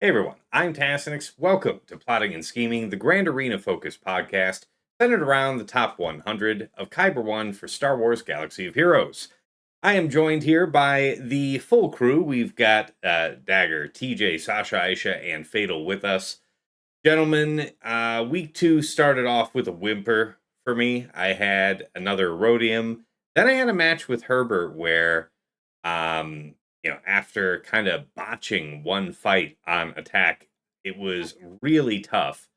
Hey everyone, I'm Tassinix. Welcome to Plotting and Scheming, the Grand Arena Focus podcast centered around the top 100 of Kyber 1 for Star Wars Galaxy of Heroes. I am joined here by the full crew. We've got Dagger, TJ, Sasha, Aisha, and Fatal with us. Gentlemen, week 2 started off with a whimper for me. I had another Rhodium. Then I had a match with Herbert where after kind of botching one fight on attack, it was really tough.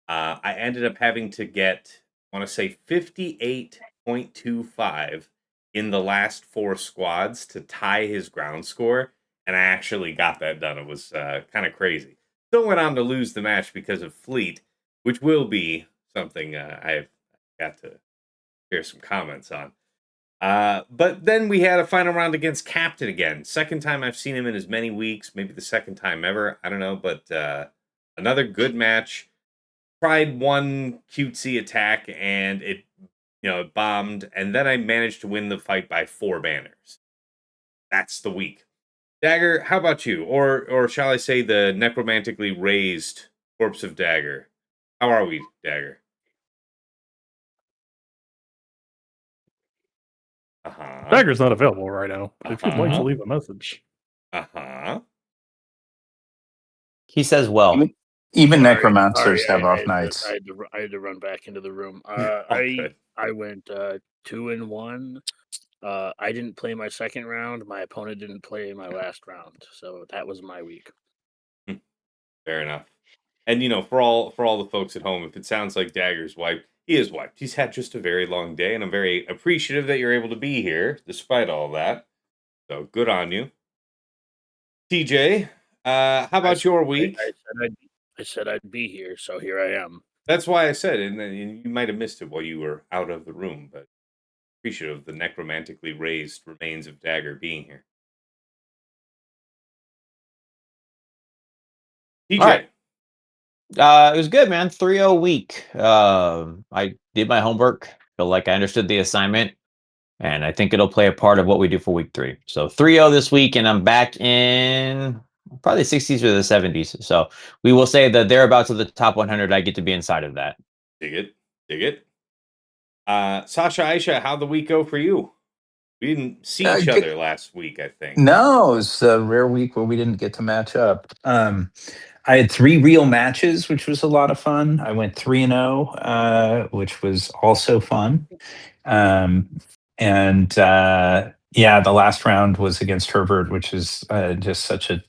I ended up having to get, I want to say, 58.25 in the last 4 squads to tie his ground score, and I actually got that done. It was kind of crazy. Still went on to lose the match because of Fleet, which will be something I've got to share some comments on. But then we had a final round against Captain again. Second time I've seen him in as many weeks, maybe the second time ever. I don't know, but another good match. Tried one cutesy attack and it bombed, and then I managed to win the fight by 4 banners. That's the week. Dagger, how about you? Or shall I say the necromantically raised corpse of Dagger? How are we, Dagger? Uh-huh. Dagger's not available right now. If you'd like to Uh-huh. leave a message. Uh-huh. He says, "Well, Even Sorry, necromancers have I off had nights. I had to run back into the room. Good. I went 2-1. I didn't play my second round. My opponent didn't play my last round, so that was my week. Fair enough. And for all the folks at home, if it sounds like Dagger's wiped, he is wiped. He's had just a very long day, and I'm very appreciative that you're able to be here despite all that. So good on you. TJ, how about your week? I said I'd be here, so here I am. That's why I said, and you might have missed it while you were out of the room, but appreciative of the necromantically raised remains of Dagger being here. TJ. All right. It was good, man. 3-0 week. I did my homework. Feel like I understood the assignment, and I think it'll play a part of what we do for week 3. So 3-0 this week, and I'm back in probably the 60s or the 70s. So we will say that thereabouts of the top 100. I get to be inside of that. Dig it. Dig it. Sasha, Aisha, how'd the week go for you? We didn't see each other last week, I think. No, it was a rare week where we didn't get to match up. I had 3 real matches, which was a lot of fun. I went 3-0, which was also fun. Yeah, the last round was against Herbert, which is just such an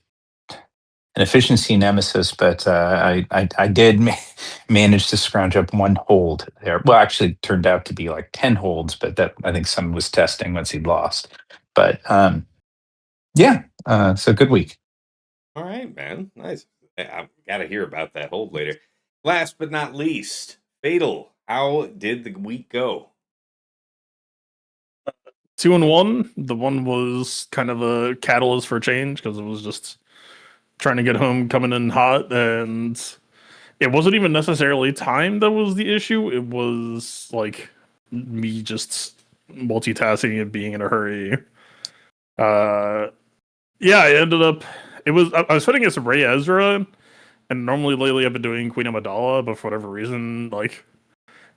efficiency nemesis. But I did manage to scrounge up 1 hold there. Well, actually, it turned out to be like 10 holds, but that I think someone was testing once he'd lost. But yeah, so good week. All right, man. Nice. I've got to hear about that hold later. Last but not least, Fatal. How did the week go? 2-1. The one was kind of a catalyst for change because it was just trying to get home, coming in hot, and it wasn't even necessarily time that was the issue. It was like me just multitasking and being in a hurry. Yeah, I ended up. I was fighting against Ray Ezra, and normally lately I've been doing Queen Amidala, but for whatever reason, like,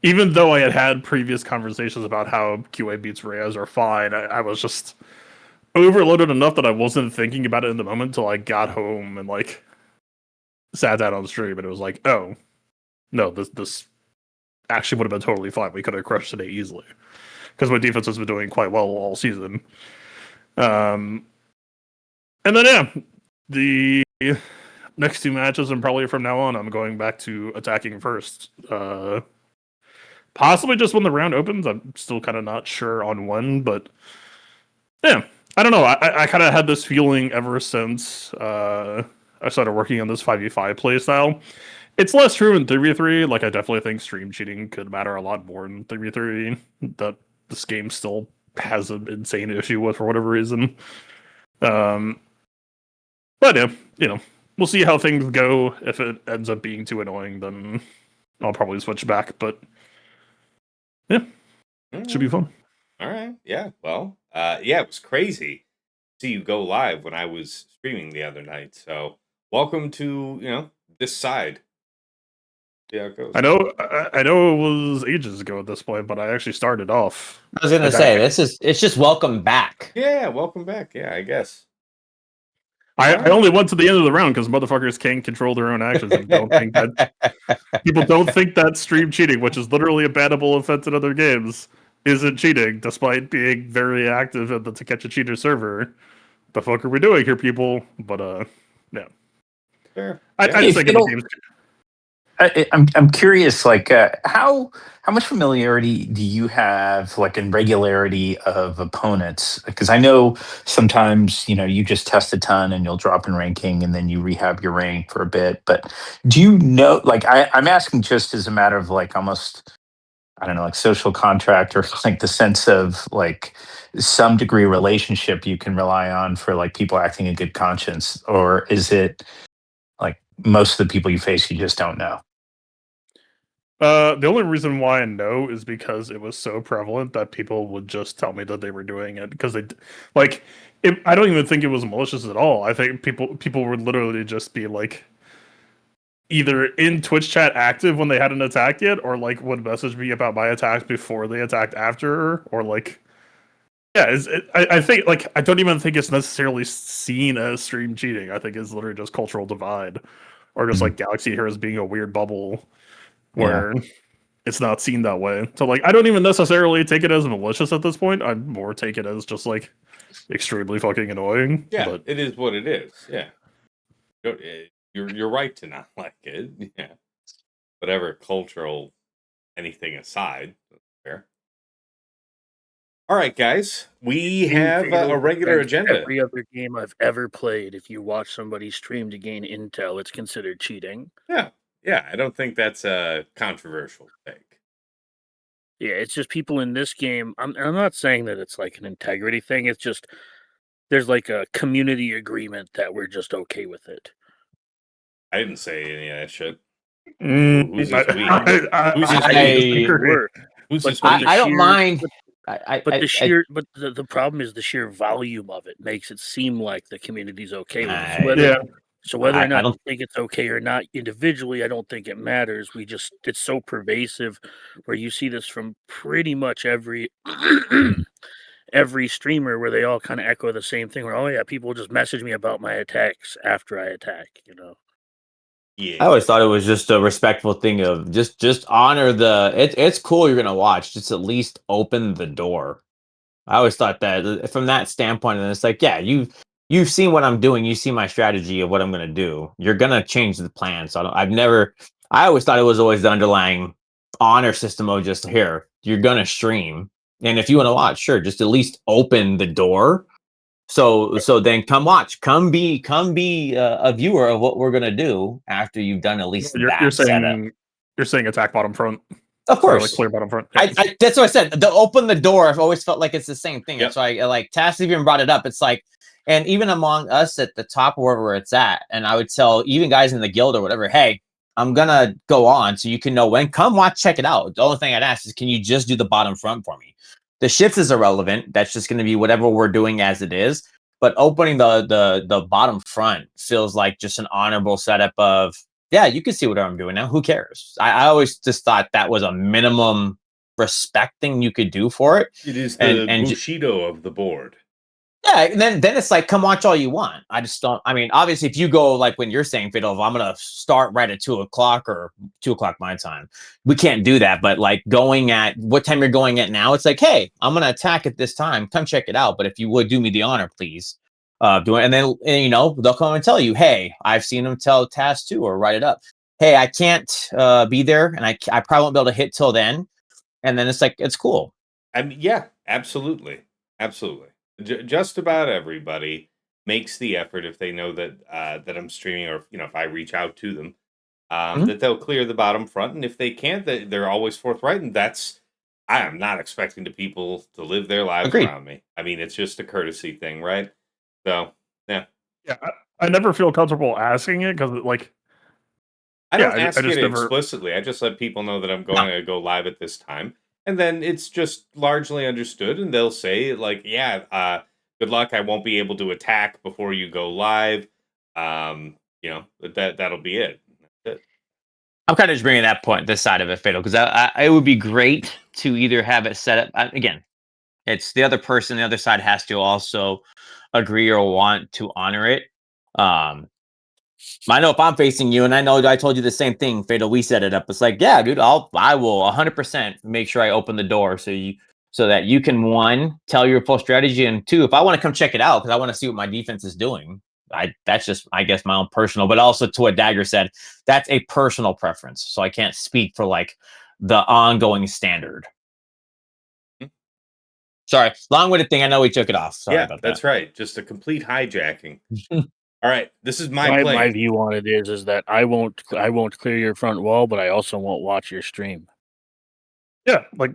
even though I had had previous conversations about how QA beats Ray Ezra fine, I was just overloaded enough that I wasn't thinking about it in the moment until I got home and like sat down on stream, and it was like, oh no, this actually would have been totally fine. We could have crushed today easily because my defense has been doing quite well all season. And then yeah, the next 2 matches and probably from now on, I'm going back to attacking first. Possibly just when the round opens. I'm still kind of not sure on when, but yeah, I don't know. I kind of had this feeling ever since I started working on this 5v5 playstyle. It's less true in 3v3. Like, I definitely think stream cheating could matter a lot more in 3v3. That this game still has an insane issue with for whatever reason. But yeah, we'll see how things go. If it ends up being too annoying, then I'll probably switch back. But yeah, should be fun. All right. Yeah. Well, yeah, it was crazy to see you go live when I was streaming the other night. So welcome to this side. See how it goes. I know it was ages ago at this point, but I actually started off. I was gonna say it's just welcome back. Yeah, welcome back. Yeah, I guess. I only went to the end of the round because motherfuckers can't control their own actions and don't think that people don't think that stream cheating, which is literally a bannable offense in other games, isn't cheating, despite being very active at the To Catch a Cheater server. The fuck are we doing here, people? But yeah. Fair. I Yeah. just think in the games. I'm curious, like how much familiarity do you have, like in regularity of opponents? Because I know sometimes you just test a ton and you'll drop in ranking and then you rehab your rank for a bit. But do you know? Like I'm asking just as a matter of like almost I don't know, like social contract or like the sense of like some degree of relationship you can rely on for like people acting in good conscience, or is it like most of the people you face you just don't know? The only reason why I know is because it was so prevalent that people would just tell me that they were doing it because like, I don't even think it was malicious at all. I think people would literally just be like, either in Twitch chat active when they hadn't attacked yet, or like would message me about my attacks before they attacked after, or like, yeah, I think like I don't even think it's necessarily seen as stream cheating. I think it's literally just cultural divide, or just like Galaxy Heroes being a weird bubble where it's not seen that way. So like I don't even necessarily take it as malicious at this point. I more take it as just like extremely fucking annoying. Yeah, But it is what it is. Yeah. You're right to not like it. Yeah. Whatever cultural anything aside. Fair. All right, guys. We have a regular agenda. Every other game I've ever played, if you watch somebody stream to gain intel, it's considered cheating. Yeah. Yeah, I don't think that's a controversial take. Yeah, it's just people in this game. I'm not saying that it's like an integrity thing. It's just there's like a community agreement that we're just okay with it. I didn't say any of that shit. who's Who's this we? Who's this we? Who's this we? I don't mind. But the problem is the sheer volume of it makes it seem like the community's okay with it. So whether or not you think it's okay or not individually, I don't think it matters. It's so pervasive where you see this from pretty much every every streamer where they all kind of echo the same thing where, oh yeah, people just message me about my attacks after I attack, Yeah. I always thought it was just a respectful thing of just honor it's cool you're gonna watch, just at least open the door. I always thought that from that standpoint, and it's like, yeah, you've seen what I'm doing, you see my strategy of what I'm gonna do. You're gonna change the plan. So I always thought it was always the underlying honor system of just here, you're gonna stream. And if you want to watch, sure, just at least open the door. So then come watch, come be a viewer of what we're gonna do after you've done at least you're setup. You're saying attack bottom front. Of course, like clear bottom front. Yeah. That's what I said. The open the door. I've always felt like it's the same thing. Yep. So I like Tass even brought it up. It's like, and even among us at the top wherever it's at, and I would tell even guys in the guild or whatever, hey, I'm gonna go on so you can know when. Come watch, check it out. The only thing I'd ask is, can you just do the bottom front for me? The shift is irrelevant. That's just gonna be whatever we're doing as it is. But opening the bottom front feels like just an honorable setup of, yeah, you can see what I'm doing now. Who cares? I always just thought that was a minimum respect thing you could do for it. It is the Bushido of the board. Yeah, and then it's like, come watch all you want. I just don't. I mean, obviously, if you go like when you're saying, Fiddle, if I'm gonna start right at 2:00 or 2:00 my time, we can't do that. But like going at what time you're going at now, it's like, hey, I'm gonna attack at this time. Come check it out. But if you would do me the honor, please. Do it, and then they'll come and tell you, hey, I've seen them tell Task 2 or write it up. Hey, I can't be there, and I probably won't be able to hit till then. And then it's like, it's cool. I mean, yeah, absolutely. Just about everybody makes the effort if they know that that I'm streaming, or if I reach out to them, that they'll clear the bottom front, and if they can't, they're always forthright, and I am not expecting the people to live their lives around me. I mean, it's just a courtesy thing, right? So yeah. I never feel comfortable asking it because like I don't ask it explicitly. I just let people know that I'm going to go live at this time. And then it's just largely understood. And they'll say, like, yeah, good luck. I won't be able to attack before you go live. that'll be it. That's it. I'm kind of just bringing this side of it, Fatal, because it would be great to either have it set up again. It's the other person, the other side has to also agree or want to honor it. I know if I'm facing you, and I know I told you the same thing, Fatal. We set it up. It's like, yeah, dude, I will 100% make sure I open the door so that you can, one, tell your full strategy, and two, if I want to come check it out because I want to see what my defense is doing. That's just, I guess, my own personal, but also to what Dagger said, that's a personal preference. So I can't speak for like the ongoing standard. Sorry, long-winded thing. I know we took it off. Sorry about that. That's right. Just a complete hijacking. All right, this is my my plan. view on it is that I won't clear your front wall, but I also won't watch your stream. Yeah, like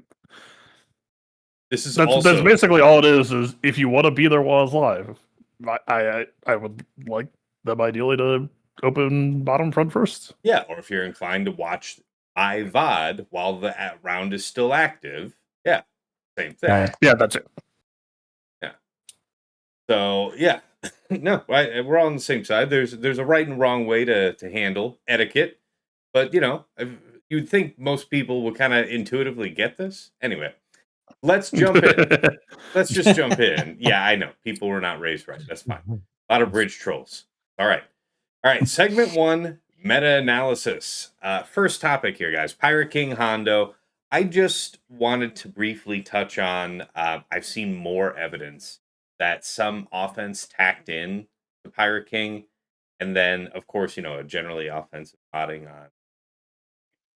this is that's basically all it is. Is if you want to be there while it's live, I would like them ideally to open bottom front first. Yeah, or if you're inclined to watch VOD while the round is still active, yeah, same thing. Right. Yeah, that's it. Yeah. So yeah, no, we're all on the same side. There's a right and wrong way to handle etiquette, but you'd think most people would kind of intuitively get this. Anyway, let's jump in. Let's just jump in. Yeah, I know people were not raised right. That's fine. A lot of bridge trolls. All right. Segment 1, meta-analysis. First topic here, guys. Pirate King Hondo. I just wanted to briefly touch on, I've seen more evidence that some offense tacked in to Pirate King, and then, of course, generally offensive spotting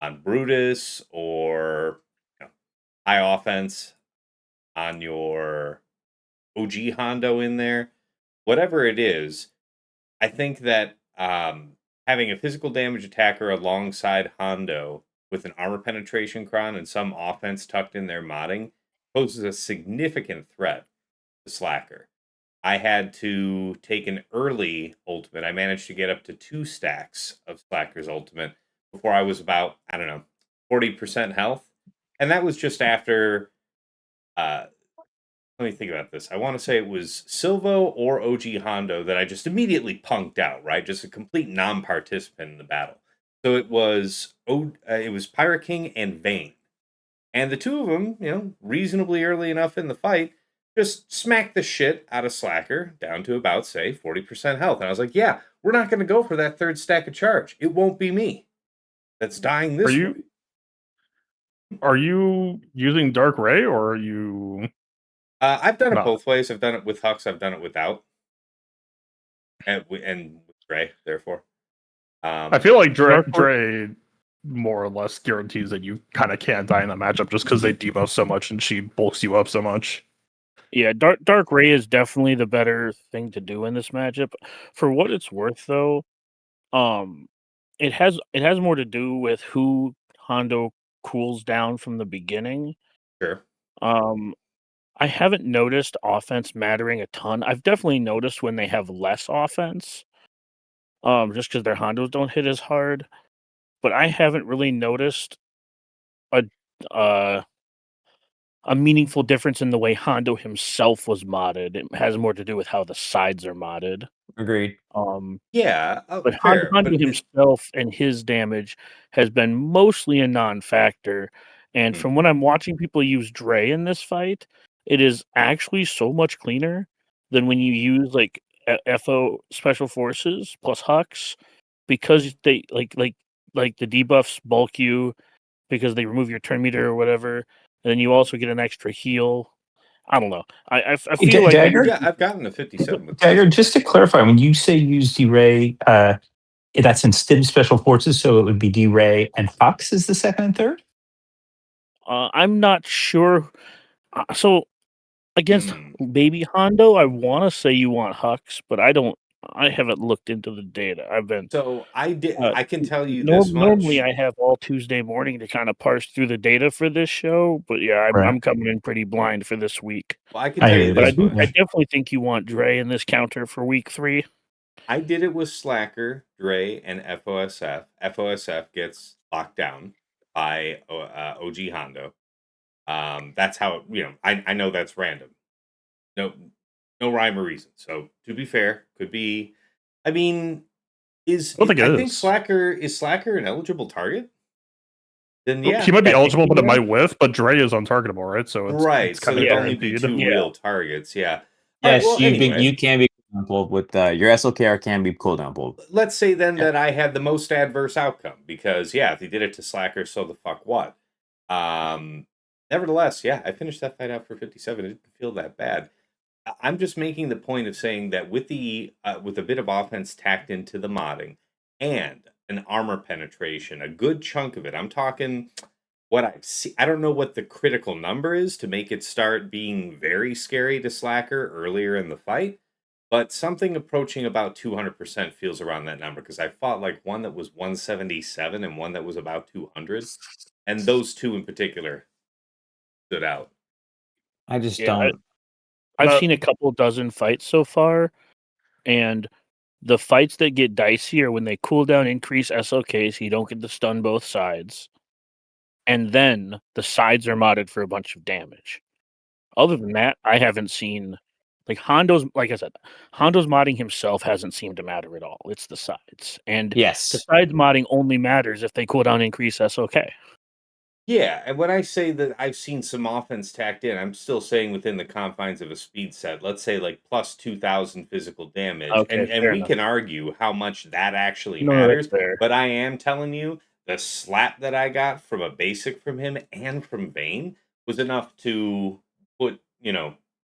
on Brutus, or high offense on your OG Hondo in there. Whatever it is, I think that having a physical damage attacker alongside Hondo with an armor penetration cron and some offense tucked in their modding poses a significant threat to Slacker. I had to take an early ultimate. I managed to get up to 2 stacks of Slacker's ultimate before I was about, 40% health. And that was just after, let me think about this. I want to say it was Silvo or OG Hondo that I just immediately punked out, right? Just a complete non-participant in the battle. So it was Pirate King and Vayne. And the two of them, reasonably early enough in the fight, just smacked the shit out of Slacker down to about, say, 40% health. And I was like, yeah, we're not going to go for that third stack of charge. It won't be me that's dying this way. Are you using Dark Ray, or are you... I've done it both ways. I've done it with Hux. I've done it without. And with Dre, therefore. I feel like Dre more or less guarantees that you kind of can't die in the matchup just because they debuff so much and she bulks you up so much. Yeah, Dark Ray is definitely the better thing to do in this matchup. For what it's worth, though, it has more to do with who Hondo cools down from the beginning. Sure. I haven't noticed offense mattering a ton. I've definitely noticed when they have less offense, just because their Hondos don't hit as hard. But I haven't really noticed a meaningful difference in the way Hondo himself was modded. It has more to do with how the sides are modded. Agreed. Yeah, but fair. Hondo himself and his damage has been mostly a non-factor. And from when I'm watching people use Dre in this fight, it is actually so much cleaner than when you use like FO Special Forces plus Hux, because they like the debuffs bulk you because they remove your turn meter or whatever, and then you also get an extra heal. I don't know. I feel like Dagger? Yeah, I've gotten a 57 with Dagger, just to clarify, when you say use D-Ray, that's in Stim Special Forces, so it would be D-Ray and Hux is the second and third? I'm not sure. So against Baby Hondo, I want to say you want Hux, but I haven't looked into the data. I've been So I did. I can tell you this much. Normally, I have all Tuesday morning to kind of parse through the data for this show, but yeah, I'm coming in pretty blind for this week. Well, I can tell you this much. I definitely think you want Dre in this counter for week 3. I did it with Slacker, Dre, and FOSF. FOSF gets locked down by OG Hondo. That's how I know that's random. No rhyme or reason. So to be fair, could be. I mean, I think Slacker is an eligible target? Then yeah, he might be eligible, but it might whiff. But Dre is untargetable, right? So it's kind of there'd only be 2 real targets. Yeah. Yes, well, you can be cooldown pulled with your SLKR can be cooldown pulled. Let's say then that I had the most adverse outcome because if he did it to Slacker, so the fuck what? Nevertheless, I finished that fight out for 57. It didn't feel that bad. I'm just making the point of saying that with with a bit of offense tacked into the modding and an armor penetration, a good chunk of it. I'm talking what I've seen. I don't know what the critical number is to make it start being very scary to Slacker earlier in the fight, but something approaching about 200% feels around that number because I fought like one that was 177 and one that was about 200, and those two in particular stood out. I just don't. I've seen a couple dozen fights so far, and the fights that get dicey are when they cooldown increase SOKs, so you don't get to stun both sides, and then the sides are modded for a bunch of damage. Other than that, I haven't seen like Hondo's. Like I said, Hondo's modding himself hasn't seemed to matter at all. It's the sides, and the sides modding only matters if they cooldown increase SOK. Yeah, and when I say that I've seen some offense tacked in, I'm still saying within the confines of a speed set. Let's say like plus 2,000 physical damage, Okay, and we enough. can argue how much that actually matters. But I am telling you, the slap that I got from a basic from him and from Vayne was enough to put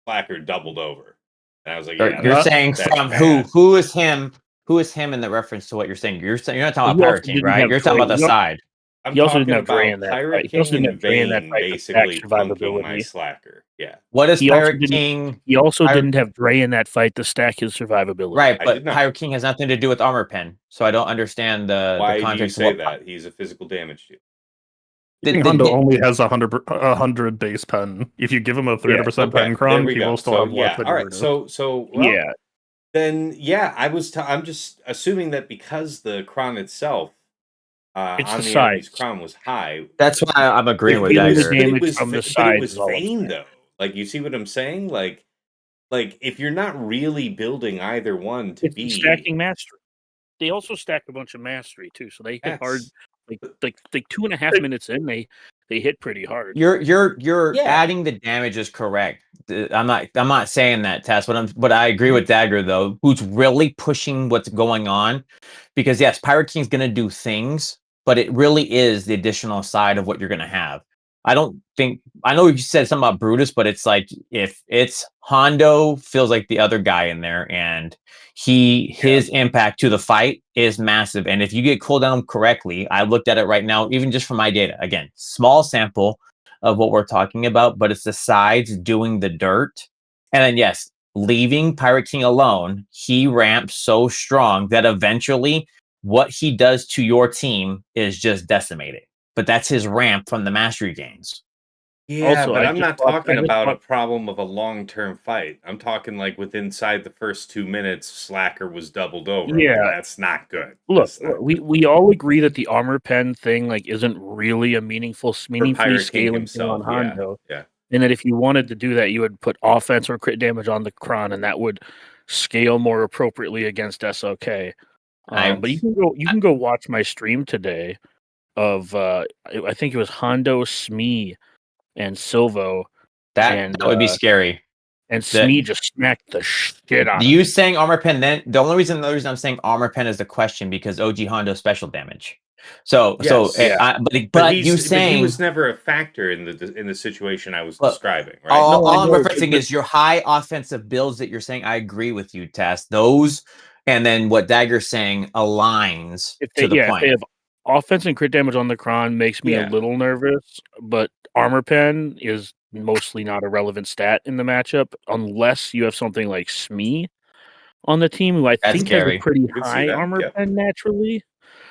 Slacker doubled over. And I was like, you're saying from who is him? Who is him in the reference to what you're saying? You're not talking about Pirate King, right? You're talking about the side. I'm talking about Pirate King and Vayne basically punking my Slacker. Yeah. What is Pirate King? He also didn't have Dre in that fight to stack his survivability. Right, but Pirate King has nothing to do with armor pen, so I don't understand the context. Why do you say that? He's a physical damage deal. Hondo only has 100 base pen. If you give him a 300% pen cron, he will still have less than all right. So then I'm just assuming that because the cron itself on the enemy's crown was high. That's why I'm agreeing with Dagger. It was Vayne though. Like, you see what I'm saying? Like if you're not really building either one to be stacking mastery, they also stack a bunch of mastery too. So they hit hard. Like 2.5 minutes in, they hit pretty hard. You're adding the damage is correct. I'm not saying that, Tess. But I agree with Dagger though, who's really pushing what's going on, because yes, Pirate King's gonna do things, but it really is the additional side of what you're gonna have. I know you said something about Brutus, but it's like if it's Hondo feels like the other guy in there, and his impact to the fight is massive. And if you get cooldown correctly, I looked at it right now, even just from my data. Again, small sample of what we're talking about, but it's the sides doing the dirt. And then yes, leaving Pirate King alone, he ramps so strong that eventually what he does to your team is just decimated. But that's his ramp from the mastery gains. Yeah, also, but I'm not talking about a problem of a long-term fight. I'm talking like inside the first 2 minutes, Slacker was doubled over. Yeah, that's not good. Look, we all agree that the armor pen thing isn't really a meaningfully scaling thing on Hondo. Yeah. And that if you wanted to do that, you would put offense or crit damage on the Kron, and that would scale more appropriately against SOK. But you can go watch my stream today of I think it was Hondo, Smee, and Silvo. That would be scary. And Smee just smacked the shit out of you saying armor pen then? The only reason I'm saying armor pen is the question because OG Hondo special damage. But you saying he was never a factor in the situation I was describing, right? All I'm referencing is your high offensive builds that you're saying. I agree with you, Tess. Those, and then what Dagger's saying aligns to the point. If they have offense and crit damage on the Kron makes me a little nervous, but armor pen is mostly not a relevant stat in the matchup unless you have something like Smee on the team, who I think has a pretty high armor pen naturally.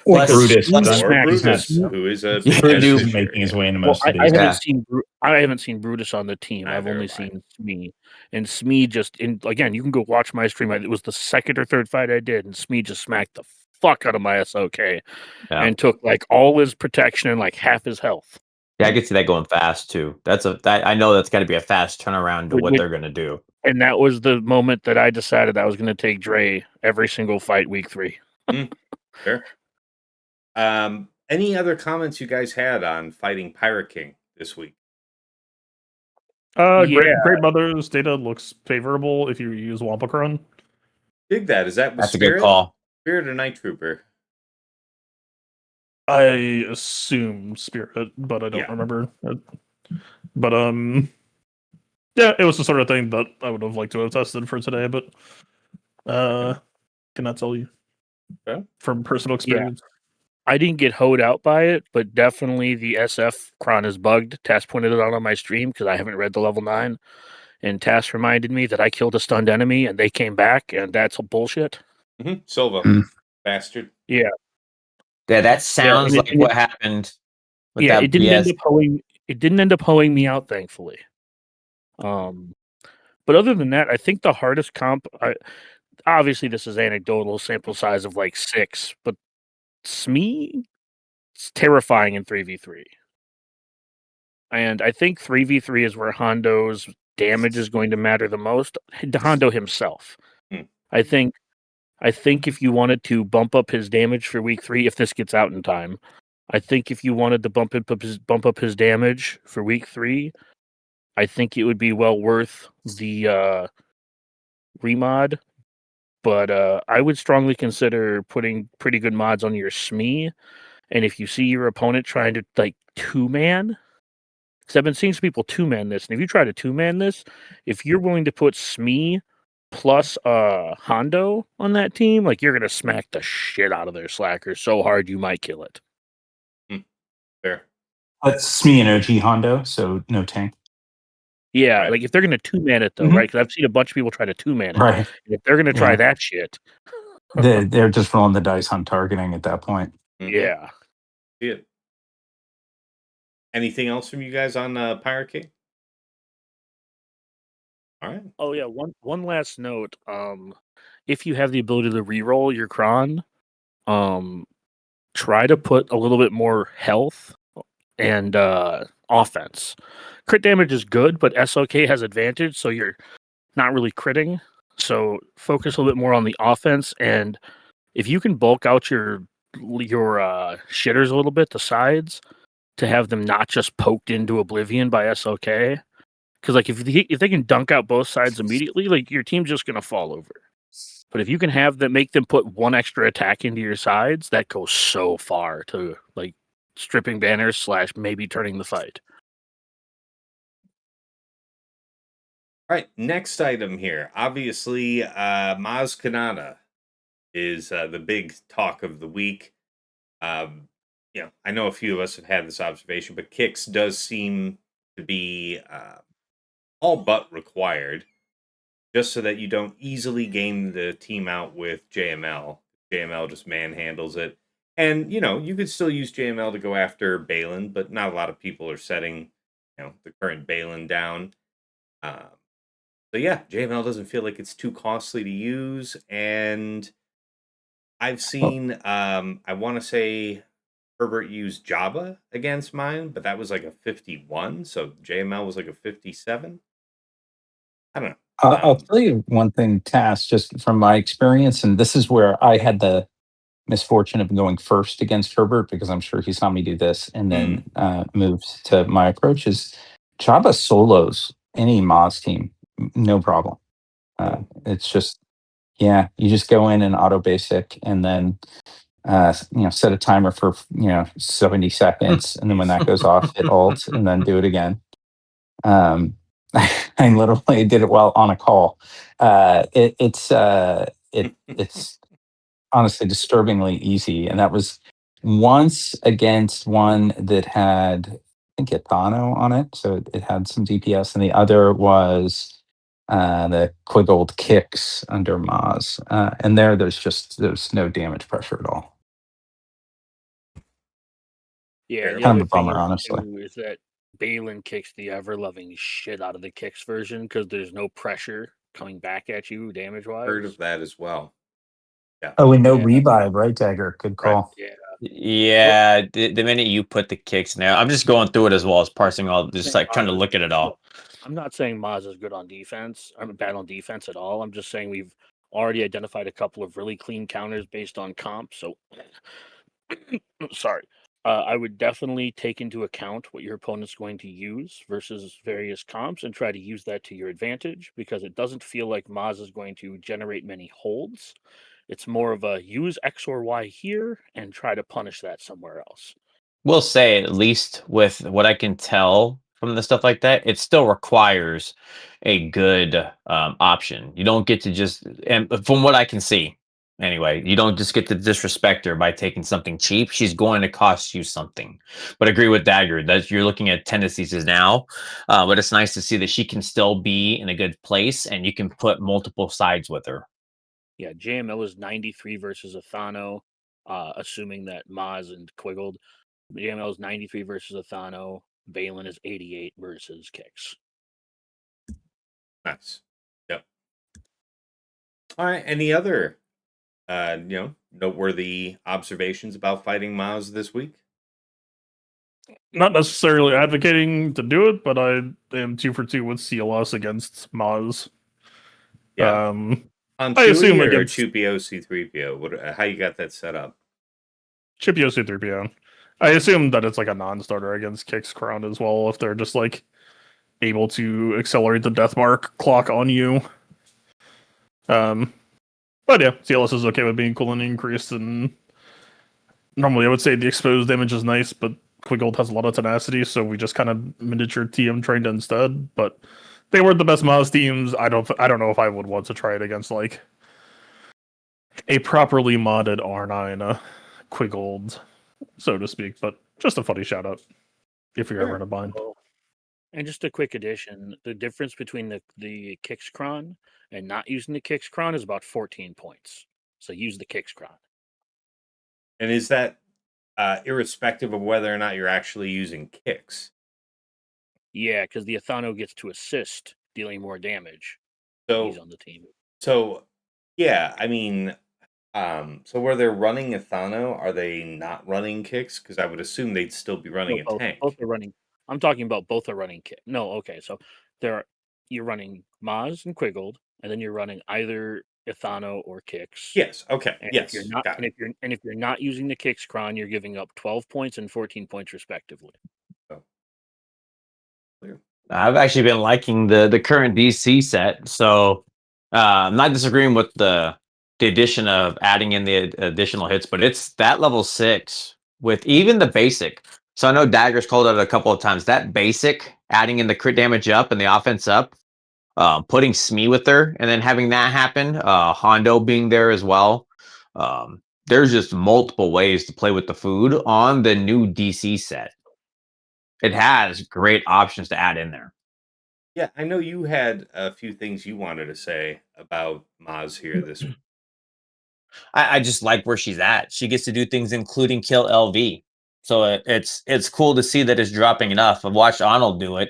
Or Brutus, who is a big making his way into most of these. I haven't seen Brutus on the team. I've only seen Smee. And Smee again, you can go watch my stream. It was the second or third fight I did, and Smee just smacked the fuck out of my SOK and took like all his protection and like half his health. Yeah, I could see that going fast too. I know that's got to be a fast turnaround to what they're going to do. And that was the moment that I decided I was going to take Dre every single fight week 3. Sure. Any other comments you guys had on fighting Pirate King this week? Great Mother's data looks favorable if you use Wampacron. Dig that. Is that with That's a Spirit? good call. Spirit or Night Trooper? I assume Spirit, but I don't remember. But yeah, it was the sort of thing that I would have liked to have tested for today, but cannot tell you from personal experience. Yeah. I didn't get hoed out by it, but definitely the SF cron is bugged. Tass pointed it out on my stream because I haven't read the level 9. And Tass reminded me that I killed a stunned enemy and they came back, and that's bullshit. Silva. Bastard. Yeah. Yeah, that sounds like what happened with that it didn't BS. end up hoeing it didn't end up hoeing me out, thankfully. But other than that, I think the hardest comp, obviously this is anecdotal, sample size of like 6, but Smee, it's terrifying in 3v3. And I think 3v3 is where Hondo's damage is going to matter the most. Hondo himself. I think if you wanted to bump up his damage for week 3, if this gets out in time, I think if you wanted to bump up his damage for week 3, I think it would be well worth the remod. But I would strongly consider putting pretty good mods on your Smee. And if you see your opponent trying to like 2-man, because I've been seeing some people 2-man this, and if you try to 2-man this, if you're willing to put Smee plus Hondo on that team, like you're gonna smack the shit out of their slackers so hard you might kill it. Fair. That's Smee and OG Hondo, so no tank. Yeah, like if they're gonna 2-man it though, right? Because I've seen a bunch of people try to 2-man it. Right. And if they're gonna try that shit, they're just rolling the dice on targeting at that point. Yeah. See it. Anything else from you guys on Pirate King? All right. Oh yeah, one last note. If you have the ability to reroll your cron, try to put a little bit more health and offense. Crit damage is good, but SOK has advantage, so you're not really critting. So focus a little bit more on the offense, and if you can bulk out your shitters a little bit, the sides, to have them not just poked into oblivion by SOK. Because like if they can dunk out both sides immediately, like your team's just gonna fall over. But if you can have them, make them put one extra attack into your sides, that goes so far to like stripping banners / maybe turning the fight. All right, next item here. Obviously, Maz Kanata is the big talk of the week. I know a few of us have had this observation, but Kix does seem to be all but required, just so that you don't easily game the team out with JML. JML just manhandles it. And, you could still use JML to go after Balin, but not a lot of people are setting, the current Balin down. So yeah, JML doesn't feel like it's too costly to use. And I've seen, I want to say Herbert used Jabba against mine, but that was like a 51. So JML was like a 57. I don't know. I'll tell you one thing, Tass, just from my experience, and this is where I had the misfortune of going first against Herbert because I'm sure he saw me do this and then moved to my approach is Jabba solos any Maz team, no problem. It's just, you just go in and auto basic and then, set a timer for, 70 seconds. And then when that goes off, hit alt and then do it again. I literally did it while on a call. It's honestly disturbingly easy, and that was once against one that had I think Gitano on it, so it had some DPS, and the other was the Quigold Kicks under Maz, and there's no damage pressure at all. Yeah, the Kind other of a bummer, thing honestly. is that Balin kicks the ever-loving shit out of the Kicks version because there's no pressure coming back at you damage-wise. Heard of that as well. Yeah. Oh, and no revive, right, Dagger? Good call. Right. Yeah, the minute you put the kicks now, I'm just going through it as well as parsing all, just like trying to look at it all. I'm not saying Maz is good on defense. I'm bad on defense at all. I'm just saying we've already identified a couple of really clean counters based on comp. So, sorry. I would definitely take into account what your opponent's going to use versus various comps and try to use that to your advantage, because it doesn't feel like Maz is going to generate many holds. It's more of a use X or Y here and try to punish that somewhere else. Will say, at least with what I can tell from the stuff like that, it still requires a good option. You don't get to just, and from what I can see, anyway, you don't just get to disrespect her by taking something cheap. She's going to cost you something. But I agree with Dagger that you're looking at tendencies now. But it's nice to see that she can still be in a good place and you can put multiple sides with her. Yeah, JML is 93 versus Athano, assuming that Maz and Quiggled. JML is 93 versus Athano. Balin is 88 versus Kix. Nice. Yep. All right. Any other, noteworthy observations about fighting Maz this week? Not necessarily advocating to do it, but I am 2 for 2 with CLS against Maz. Yeah. On I assume or against Chupio C3PO. What? How you got that set up? Chipio C3PO. I assume that it's like a non-starter against Kix Crown as well, if they're just like able to accelerate the death mark clock on you. But yeah, CLS is okay with being cool and increased, and normally I would say the exposed damage is nice, but Quiggold has a lot of tenacity, so we just kind of miniature TM trained instead. But they weren't the best Maz teams. I don't know if I would want to try it against like a properly modded R9 Quiggold, so to speak. But just a funny shout out if you're ever in a bind. And just a quick addition: the difference between the Kixcron and not using the Kixcron is about 14 points. So use the Kixcron. And is that irrespective of whether or not you're actually using kicks? Yeah, because the Athano gets to assist, dealing more damage. So he's on the team. So, yeah, I mean, so where they're running Athano, are they not running kicks? Because I would assume they'd still be running a tank. Both are running. I'm talking about both are running kick. No, okay, so you're running Maz and Quiggled, and then you're running either Athano or kicks. Yes. Okay. And yes. If you're not, got and it. if you're not using the kicks cron, you're giving up 12 points and 14 points respectively. Oh. Clear. I've actually been liking the current DC set, so I'm not disagreeing with the addition of adding in the additional hits, but it's that level 6 with even the basic. So I know Dagger's called it a couple of times. That basic, adding in the crit damage up and the offense up, putting Smee with her, and then having that happen, Hondo being there as well. There's just multiple ways to play with the food on the new DC set. It has great options to add in there. Yeah, I know you had a few things you wanted to say about Maz here this week. I just like where she's at. She gets to do things, including kill LV. So it's cool to see that it's dropping enough. I've watched Arnold do it.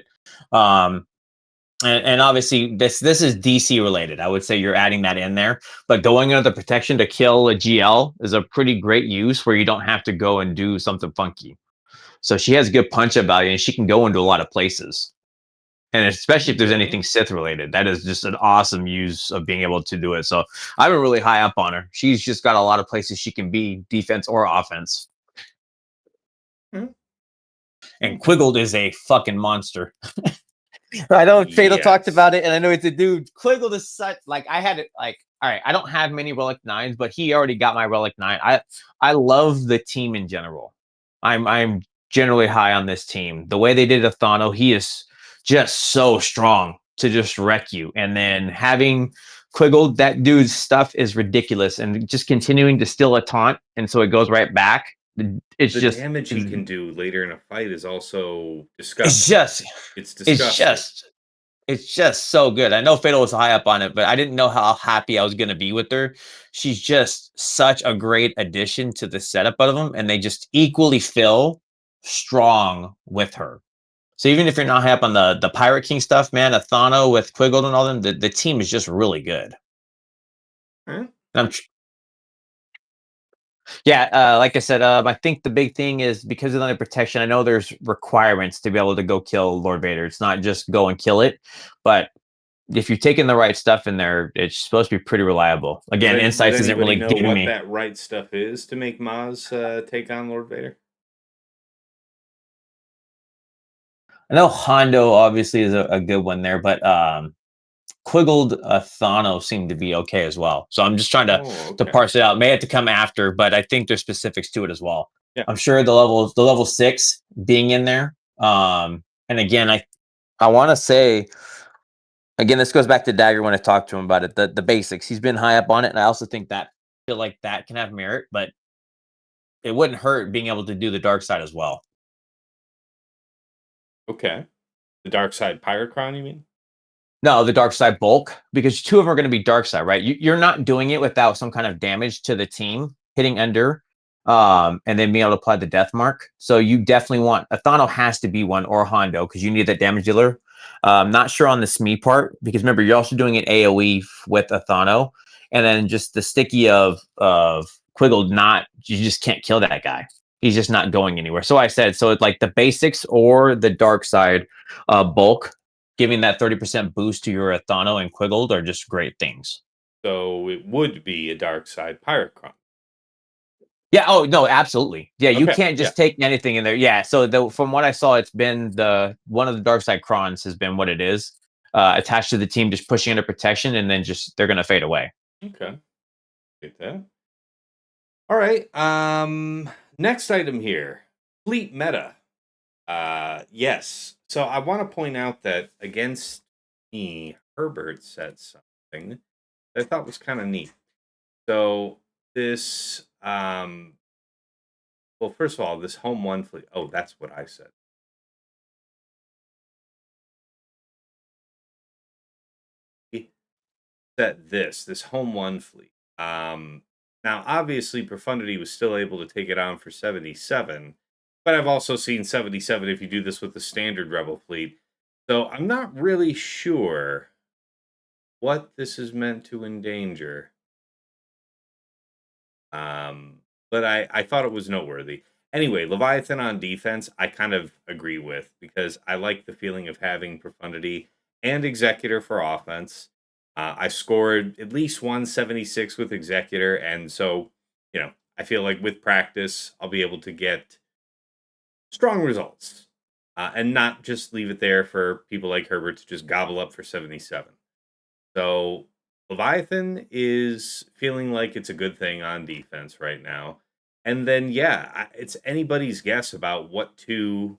And obviously this is DC related. I would say you're adding that in there. But going under the protection to kill a GL is a pretty great use where you don't have to go and do something funky. So she has good punch up value and she can go into a lot of places. And especially if there's anything Sith related, that is just an awesome use of being able to do it. So I've been really high up on her. She's just got a lot of places she can be, defense or offense. Mm-hmm. And Quiggled is a fucking monster. I know Fatal talked about it, and I know it's a dude. Quiggled is such like I had it like all right. I don't have many Relic 9s, but he already got my Relic 9. I love the team in general. I'm generally high on this team. The way they did Athano, he is just so strong to just wreck you. And then having Quiggled, that dude's stuff is ridiculous, and just continuing to steal a taunt, and so it goes right back. It's the just damage he can do later in a fight is also disgusting. It's disgusting. It's just so good. I know Fatal was high up on it, but I didn't know how happy I was going to be with her. She's just such a great addition to the setup of them, and they just equally feel strong with her. So even if you're not high up on the Pirate King stuff, man, Athano with Quiggled and all them, the team is just really good. Yeah, like I said, I think the big thing is because of the protection. I know there's requirements to be able to go kill Lord Vader. It's not just go and kill it, but if you're taking the right stuff in there, it's supposed to be pretty reliable. Again, Insights isn't really giving what me that right stuff is to make Maz take on Lord Vader. I know Hondo obviously is a good one there, but Quiggled Thano seemed to be okay as well. So I'm just trying to parse it out. May have to come after, but I think there's specifics to it as well. Yeah. I'm sure the level 6 being in there. And again, I want to say, again, this goes back to Dagger when I talked to him about it. The basics. He's been high up on it, and I also think that feel like that can have merit, but it wouldn't hurt being able to do the dark side as well. Okay. The dark side Pyrocron, you mean? No, the dark side bulk, because 2 of them are going to be dark side, right? You're not doing it without some kind of damage to the team hitting under, and then being able to apply the death mark. So you definitely want Athano has to be one, or Hondo, because you need that damage dealer. Not sure on the Smee part, because remember you're also doing an AOE with Athano, and then just the sticky of Quiggle. You just can't kill that guy. He's just not going anywhere. So I said, so it's like the basics or the dark side bulk, giving that 30% boost to your Athano and Quiggled are just great things. So it would be a dark side Pyrocron. Yeah. Oh no, absolutely. Yeah, you can't just take anything in there. Yeah. So from what I saw, it's been one of the dark side crons has been what it is. Attached to the team, just pushing under protection, and then just they're gonna fade away. Okay. Get that. All right. Next item here. Fleet meta. Yes. So I want to point out that against me, Herbert said something that I thought was kind of neat. So this well, first of all, this home 1 fleet. Oh, that's what I said. That this home 1 fleet. Now obviously Profundity was still able to take it on for 77, but I've also seen 77 if you do this with the standard Rebel fleet. So I'm not really sure what this is meant to endanger. But I thought it was noteworthy. Anyway, Leviathan on defense, I kind of agree with, because I like the feeling of having Profundity and Executor for offense. I scored at least 176 with Executor, and so, I feel like with practice, I'll be able to get strong results and not just leave it there for people like Herbert to just gobble up for 77. So Leviathan is feeling like it's a good thing on defense right now. And then, it's anybody's guess about what 2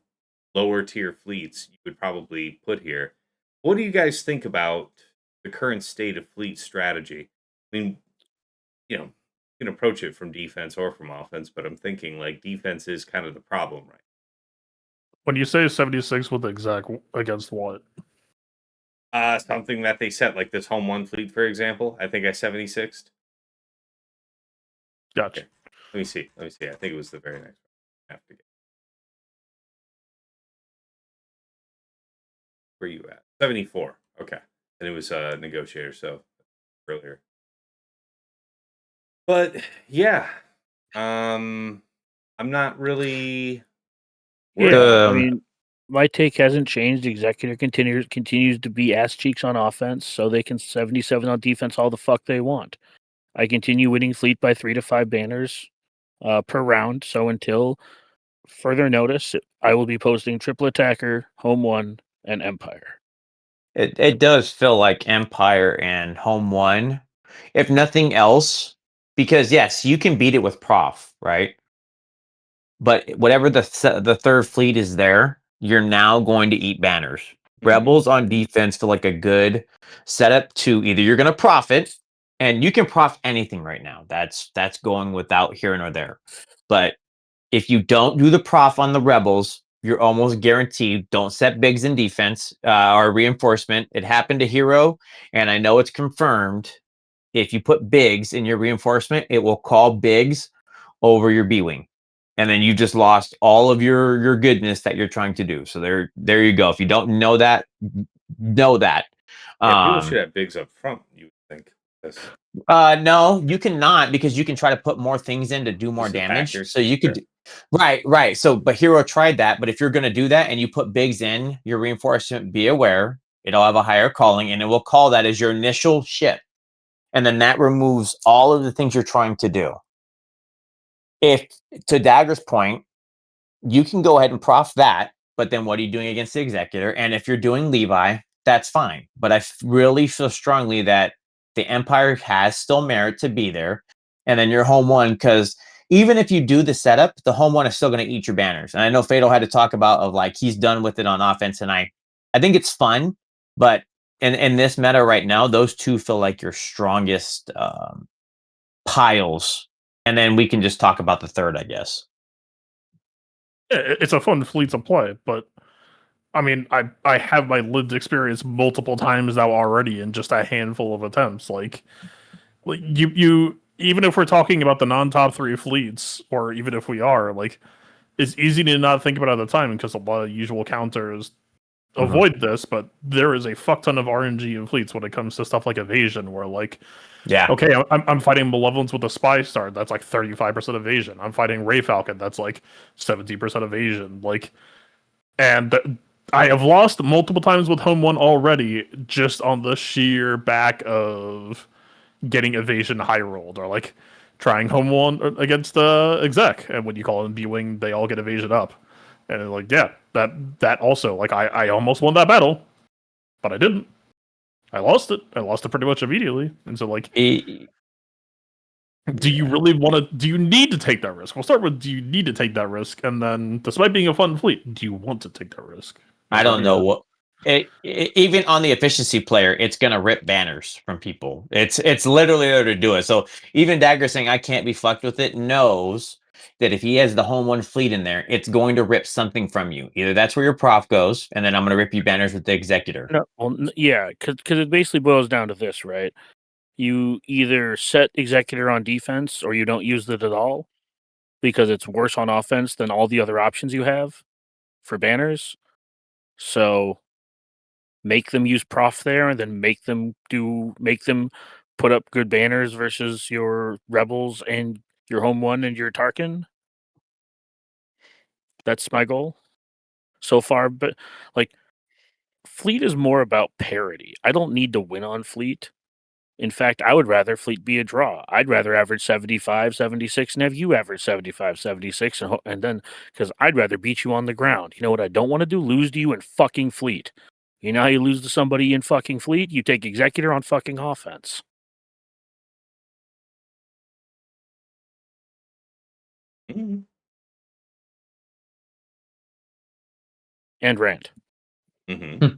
lower tier fleets you would probably put here. What do you guys think about the current state of fleet strategy? I mean, you can approach it from defense or from offense, but I'm thinking like defense is kind of the problem, right? When you say 76 with exact against what? Something that they set, like this home 1 fleet, for example. I think I 76'd. Gotcha. Okay. Let me see. I think it was the very next one. I have to get. Where you at? 74. Okay. And it was a negotiator, so earlier. But yeah. I'm not really I mean, my take hasn't changed. Executor continues to be ass cheeks on offense, so they can 77 on defense all the fuck they want. I continue winning fleet by 3 to 5 banners per round. So until further notice, I will be posting triple attacker, home 1, and Empire. It does feel like Empire and home 1, if nothing else, because yes, you can beat it with Prof, right? But whatever the third fleet is there, you're now going to eat banners. Rebels on defense feel like a good setup to either you're going to profit, and you can prof anything right now. That's going without here nor there. But if you don't do the prof on the Rebels, you're almost guaranteed. Don't set bigs in defense or reinforcement. It happened to Hero, and I know it's confirmed. If you put bigs in your reinforcement, it will call bigs over your B-wing. And then you just lost all of your goodness that you're trying to do. So there you go. If you don't know that, know that. Yeah, people should have bigs up front, you would think. No, you cannot, because you can try to put more things in to do more damage. So you could right. So but Hero tried that. But if you're gonna do that and you put bigs in your reinforcement, be aware It'll have a higher calling, and it will call that as your initial ship. And then that removes all of the things you're trying to do. If, to Dagger's point, you can go ahead and prof that, but then what are you doing against the Executor? And if you're doing Levi, that's fine. But I really feel strongly that the Empire has still merit to be there. And then your home one, because even if you do the setup, the home one is still going to eat your banners. And I know Fatal had to talk about of like he's done with it on offense, and I think it's fun, but in this meta right now, those two feel like your strongest piles. And then we can just talk about the third, I guess. It's a fun fleet to play, but I mean, I have my lived experience multiple times now already in just a handful of attempts. Like you even if we're talking about the non-top 3 fleets, or even if we are, like, it's easy to not think about it at the time because a lot of usual counters avoid this, but there is a fuck ton of RNG in fleets when it comes to stuff like evasion, where like, yeah, okay, I'm fighting Malevolence with a Spy Star, that's like 35% evasion. I'm fighting Ray Falcon, that's like 70% evasion. Like, and I have lost multiple times with Home 1 already, just on the sheer back of getting evasion high rolled, or like trying Home 1 against exec, and when you call in B-Wing, they all get evasion up. And like, yeah, that also, like, I almost won that battle, but I didn't. I lost it. I lost it pretty much immediately. And so, like, do you really want to? Do you need to take that risk? We'll start with: do you need to take that risk? And then, despite being a fun fleet, do you want to take that risk? I don't know what. Even on the efficiency player, it's gonna rip banners from people. It's literally there to do it. So even Dagger saying I can't be fucked with it knows that if he has the home 1 fleet in there, it's going to rip something from you. Either that's where your prof goes, and then I'm gonna rip you banners with the Executor. No, well, yeah, because it basically boils down to this, right? You either set Executor on defense, or you don't use it at all, because it's worse on offense than all the other options you have for banners. So make them use prof there, and then make them put up good banners versus your Rebels and your home 1 and your Tarkin. That's my goal so far. But like, fleet is more about parity. I don't need to win on fleet. In fact, I would rather fleet be a draw. I'd rather average 75, 76 and have you average 75, 76, and then, because I'd rather beat you on the ground. You know what I don't want to do? Lose to you in fucking fleet. You know how you lose to somebody in fucking fleet? You take Executor on fucking offense. Mm-hmm. And rant. Mm-hmm.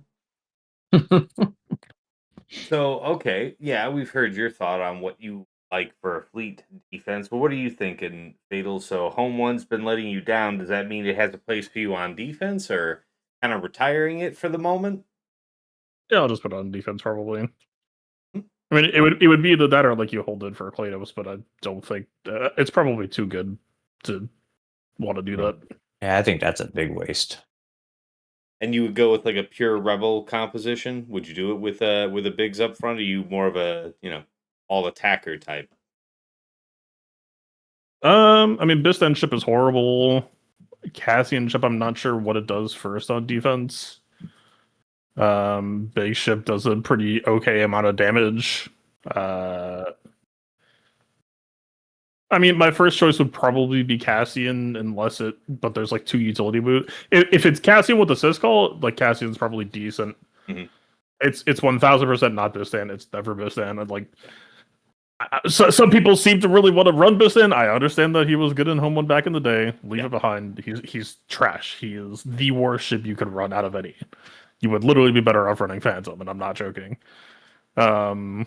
So, okay, yeah, we've heard your thought on what you like for a fleet defense, but what are you thinking, Fatal? So, home 1's been letting you down. Does that mean it has a place for you on defense, or kind of retiring it for the moment? Yeah, I'll just put it on defense probably. Hmm. I mean, it would be either that or like you hold it for Kratos, but I don't think it's probably too good to want to do that. Yeah, I think that's a big waste. And you would go with like a pure rebel composition? Would you do it with a bigs up front? Or are you more of a, all attacker type? I mean, Bistan ship is horrible. Cassian ship, I'm not sure what it does first on defense. Big ship does a pretty okay amount of damage. I mean, my first choice would probably be Cassian, but there's like 2 utility boot. If it's Cassian with the Syscall, like, Cassian's probably decent. Mm-hmm. It's 1000% not Bistan. It's never Bistan. And like, so some people seem to really want to run Bistan. I understand that he was good in Home 1 back in the day. Leave it behind. He's trash. He is the worst ship you could run out of any. You would literally be better off running Phantom, and I'm not joking. I don't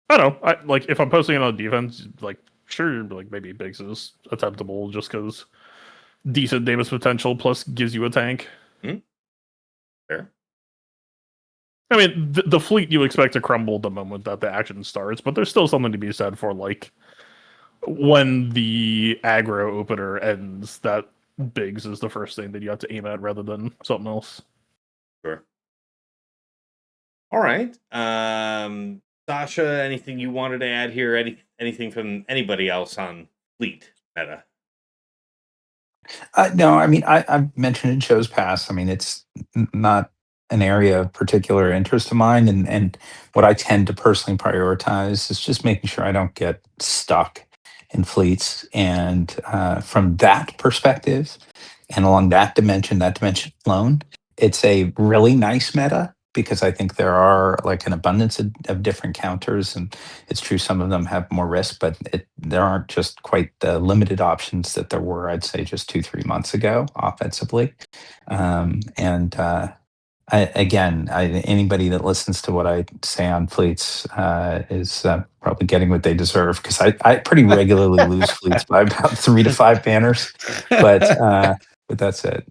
know. Like, if I'm posting it on defense, like, sure, like, maybe Biggs is attemptable just because decent damage potential plus gives you a tank. Fair. I mean, the fleet you expect to crumble the moment that the action starts, but there's still something to be said for, like, when the aggro opener ends, that Biggs is the first thing that you have to aim at rather than something else. Sure. All right. Sasha, anything you wanted to add here? Anything from anybody else on fleet meta? No, I mean, I've mentioned in shows past. I mean, it's not an area of particular interest of mine, and what I tend to personally prioritize is just making sure I don't get stuck in fleets. And from that perspective, and along that dimension alone, it's a really nice meta because I think there are like an abundance of different counters, and it's true some of them have more risk, but there aren't just quite the limited options that there were, I'd say, just 2-3 months ago offensively. And anybody that listens to what I say on fleets is probably getting what they deserve, because I pretty regularly lose fleets by about 3 to 5 banners, but that's it.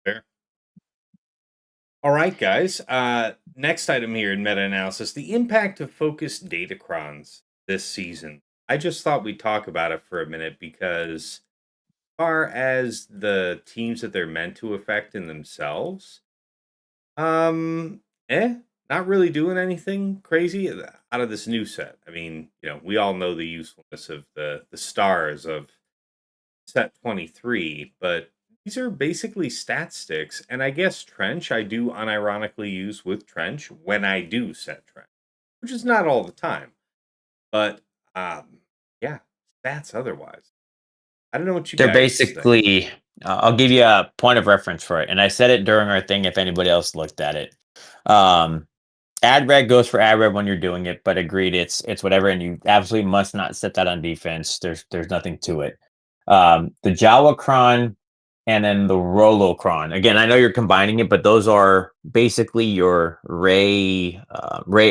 Fair. All right, guys. Next item here in meta-analysis, the impact of focused datacrons this season. I just thought we'd talk about it for a minute because as far as the teams that they're meant to affect in themselves, not really doing anything crazy out of this new set. I mean, we all know the usefulness of the stars of set 23, but these are basically stat sticks, and I guess Trench I do unironically use with Trench when I do set Trench, which is not all the time. But yeah, stats otherwise. I don't know what you They're guys basically, think. I'll give you a point of reference for it. And I said it during our thing if anybody else looked at it. Ad red goes for ad red when you're doing it, but agreed, it's whatever, and you absolutely must not set that on defense. There's nothing to it. The Jawacron and then the Rolocron. Again, I know you're combining it, but those are basically your Ray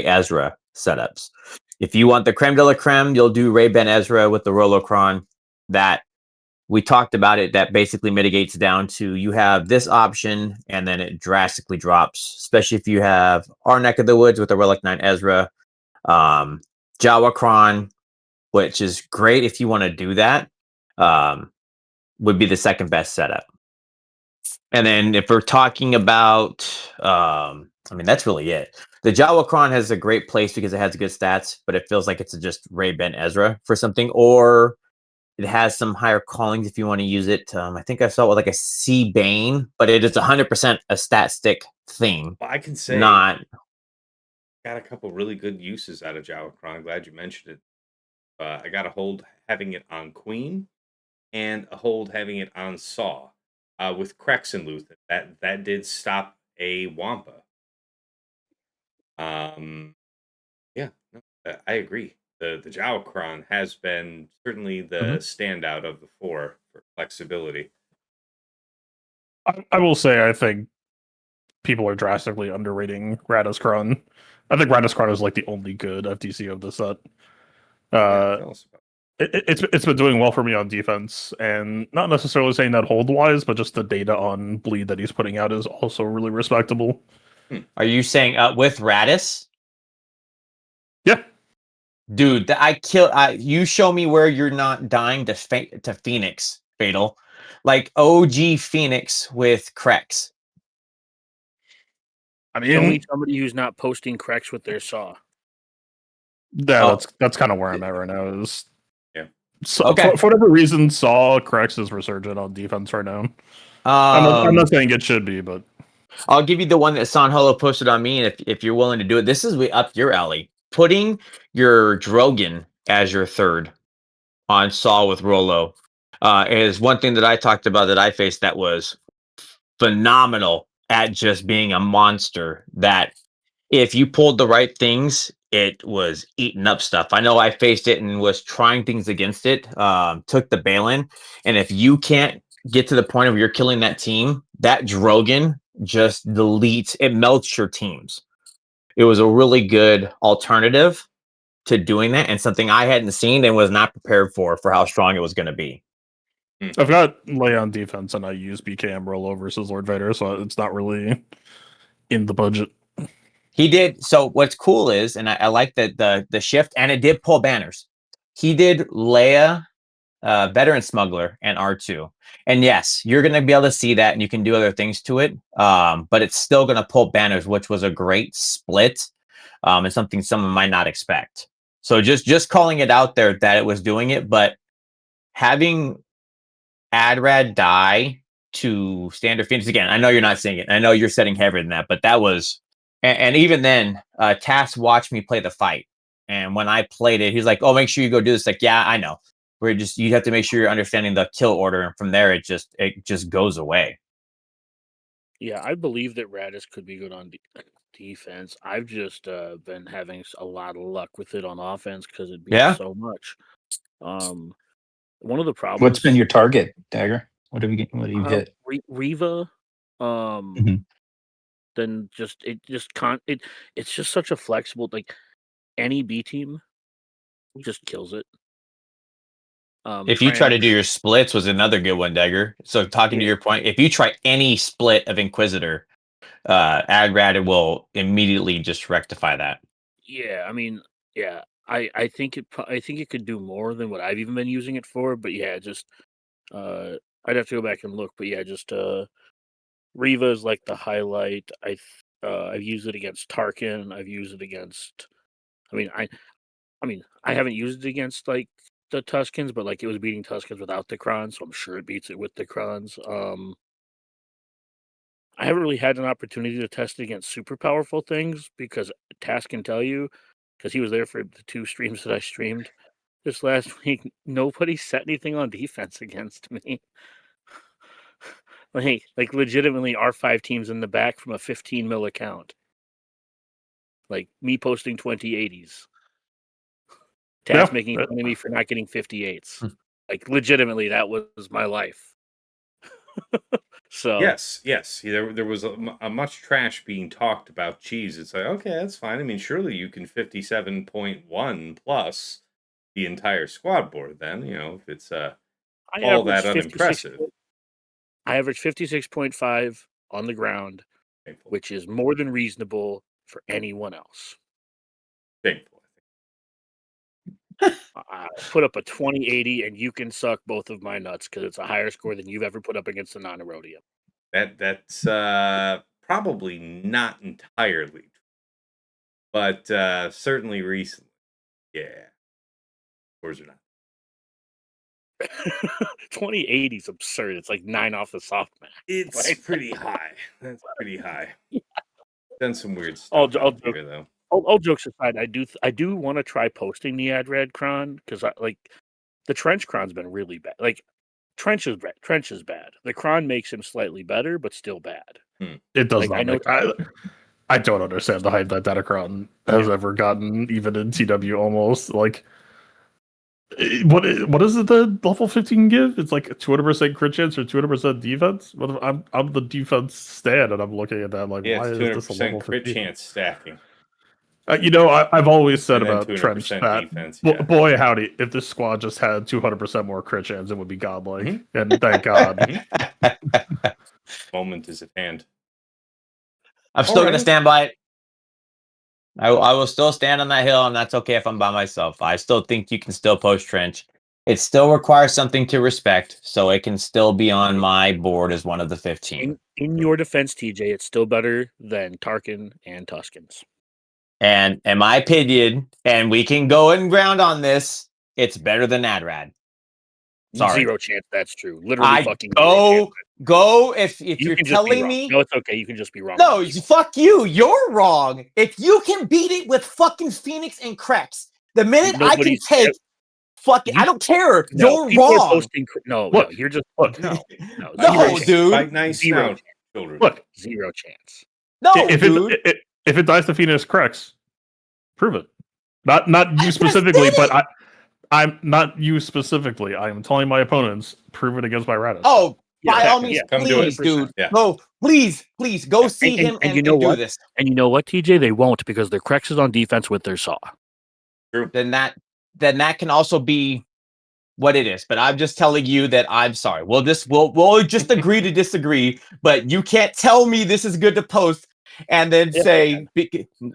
Ezra setups. If you want the creme de la creme, you'll do Ray Ben Ezra with the Rolocron. That we talked about it, that basically mitigates down to you have this option and then it drastically drops, especially if you have our neck of the woods with the Relic 9 Ezra, Jawacron, which is great if you want to do that, would be the second best setup. And then if we're talking about, that's really it. The Jawacron has a great place because it has good stats, but it feels like it's just Ray Ben Ezra for something, or it has some higher callings if you want to use it. I think I saw it with like a C Bane, but it is 100% a stat stick thing. Well, I can say not got a couple really good uses out of Jawacron. I'm glad you mentioned it. I got a hold having it on Queen and a hold having it on Saw with Krex and Luthen. That did stop a Wampa. Yeah, no, I agree. The Jawacron has been certainly the standout of the four for flexibility. I will say I think people are drastically underrating Radiscron. I think Radiscron is like the only good FTC of the set. It's been doing well for me on defense, and not necessarily saying that hold wise, but just the data on bleed that he's putting out is also really respectable. Are you saying with Radis? Yeah, dude, you show me where you're not dying to Phoenix Fatal, like OG Phoenix with Krex. I mean, show me somebody who's not posting Krex with their Saw. Yeah, that's kind of where I'm at right now. So, okay. For whatever reason, Saw Krex is resurgent on defense right now. I'm not saying it should be, but I'll give you the one that San Holo posted on me, and if you're willing to do it, this is way up your alley. Putting your Drogon as your third on Saw with Rolo is one thing that I talked about that I faced that was phenomenal at just being a monster. That if you pulled the right things, it was eating up stuff. I know I faced it and was trying things against it. Took the Balin, and if you can't get to the point where you're killing that team, that Drogon just deletes, it melts your teams. It was a really good alternative to doing that, and something I hadn't seen and was not prepared for how strong it was going to be. I've got Lay on defense, and I use BKM Rolo versus Lord Vader, so it's not really in the budget. He did. So what's cool is, and I like the shift, and it did pull banners. He did Leia, Veteran Smuggler, and R2. And yes, you're going to be able to see that, and you can do other things to it. But it's still going to pull banners, which was a great split, and something someone might not expect. So just calling it out there that it was doing it, but having Adrad die to Standard Phoenix again. I know you're not seeing it. I know you're setting heavier than that, but that was, and even then, Tass watched me play the fight, and when I played it, he's like, "Oh, make sure you go do this." Like, yeah, I know. You have to make sure you're understanding the kill order, and from there, it just goes away. Yeah, I believe that Radis could be good on defense. I've just been having a lot of luck with it on offense because it beats so much. One of the problems. What's been your target, Dagger? What have you hit? Riva. Then it's just such a flexible, like any B team just kills it. If you try to do your splits was another good one, Dagger. So talking to your point, if you try any split of Inquisitor, Agrad will immediately just rectify that. Yeah, I mean, yeah, I think it could do more than what I've even been using it for. But yeah, just I'd have to go back and look. But yeah, just Riva is like the highlight. I've used it against Tarkin. I've used it against. I mean, I haven't used it against like the Tuskens, but like it was beating Tuskens without the Krons, so I'm sure it beats it with the Krons. I haven't really had an opportunity to test it against super powerful things because Tass can tell you, because he was there for the 2 streams that I streamed this last week. Nobody set anything on defense against me. like legitimately, our 5 teams in the back from a 15 mil account. Like me posting 2080s. Tass making fun of me for not getting 58s. Like legitimately, that was my life. So yes, there was a much trash being talked about cheese. It's like, okay, that's fine. I mean, surely you can 57.1 plus the entire squad board. Then if it's all that unimpressive. I averaged 56.5 on the ground, which is more than reasonable for anyone else. Thankful. I put up a 2080, and you can suck both of my nuts because it's a higher score than you've ever put up against a non-Erodium. That's probably not entirely true, but certainly recently, yeah. Scores are not. 2080 is absurd. It's like 9 off the softmax. It's pretty high. That's pretty high. Done some weird stuff here, though. All jokes aside, I do want to try posting the Adred Cron because the Trench Cron's been really bad. Like Trench is bad. The Cron makes him slightly better, but still bad. It does not. I don't understand the hype that Datacron has ever gotten, even in TW. Almost like what is it the level 15 give? It's like 200% crit chance or 200% defense. I'm the defense stat, and I'm looking at that like, why is this a level 15 crit chance stacking? I've always said about 200% Trench that defense, boy howdy, if this squad just had 200% more crit chance, it would be godlike. And thank God. Moment is at hand. I'm still going to stand by it. I will still stand on that hill, and that's okay if I'm by myself. I still think you can still post Trench. It still requires something to respect, so it can still be on my board as one of the 15. In your defense, TJ, it's still better than Tarkin and Tuskens. And in my opinion, and we can go and ground on this, it's better than Adrad. Sorry. 0 chance that's true. Literally fucking go if you're telling me. No, it's okay. You can just be wrong. No, fuck you. You're wrong. If you can beat it with fucking Phoenix and Krex, the minute I can take fucking, I don't care. You're wrong. No, you're just no, dude. Fight nice now, children. Look, 0 chance. No, dude. If it dies to Phoenix Krex, prove it. Not you specifically, but I'm not you specifically. I am telling my opponents, prove it against my Radis. Oh, by all means, please, dude. Yeah. No, please, go see him and do this. And you know what, TJ? They won't because their Krex is on defense with their Saw. True. Then that can also be what it is. But I'm just telling you that I'm sorry. We'll just agree to disagree. But you can't tell me this is good to post and then say,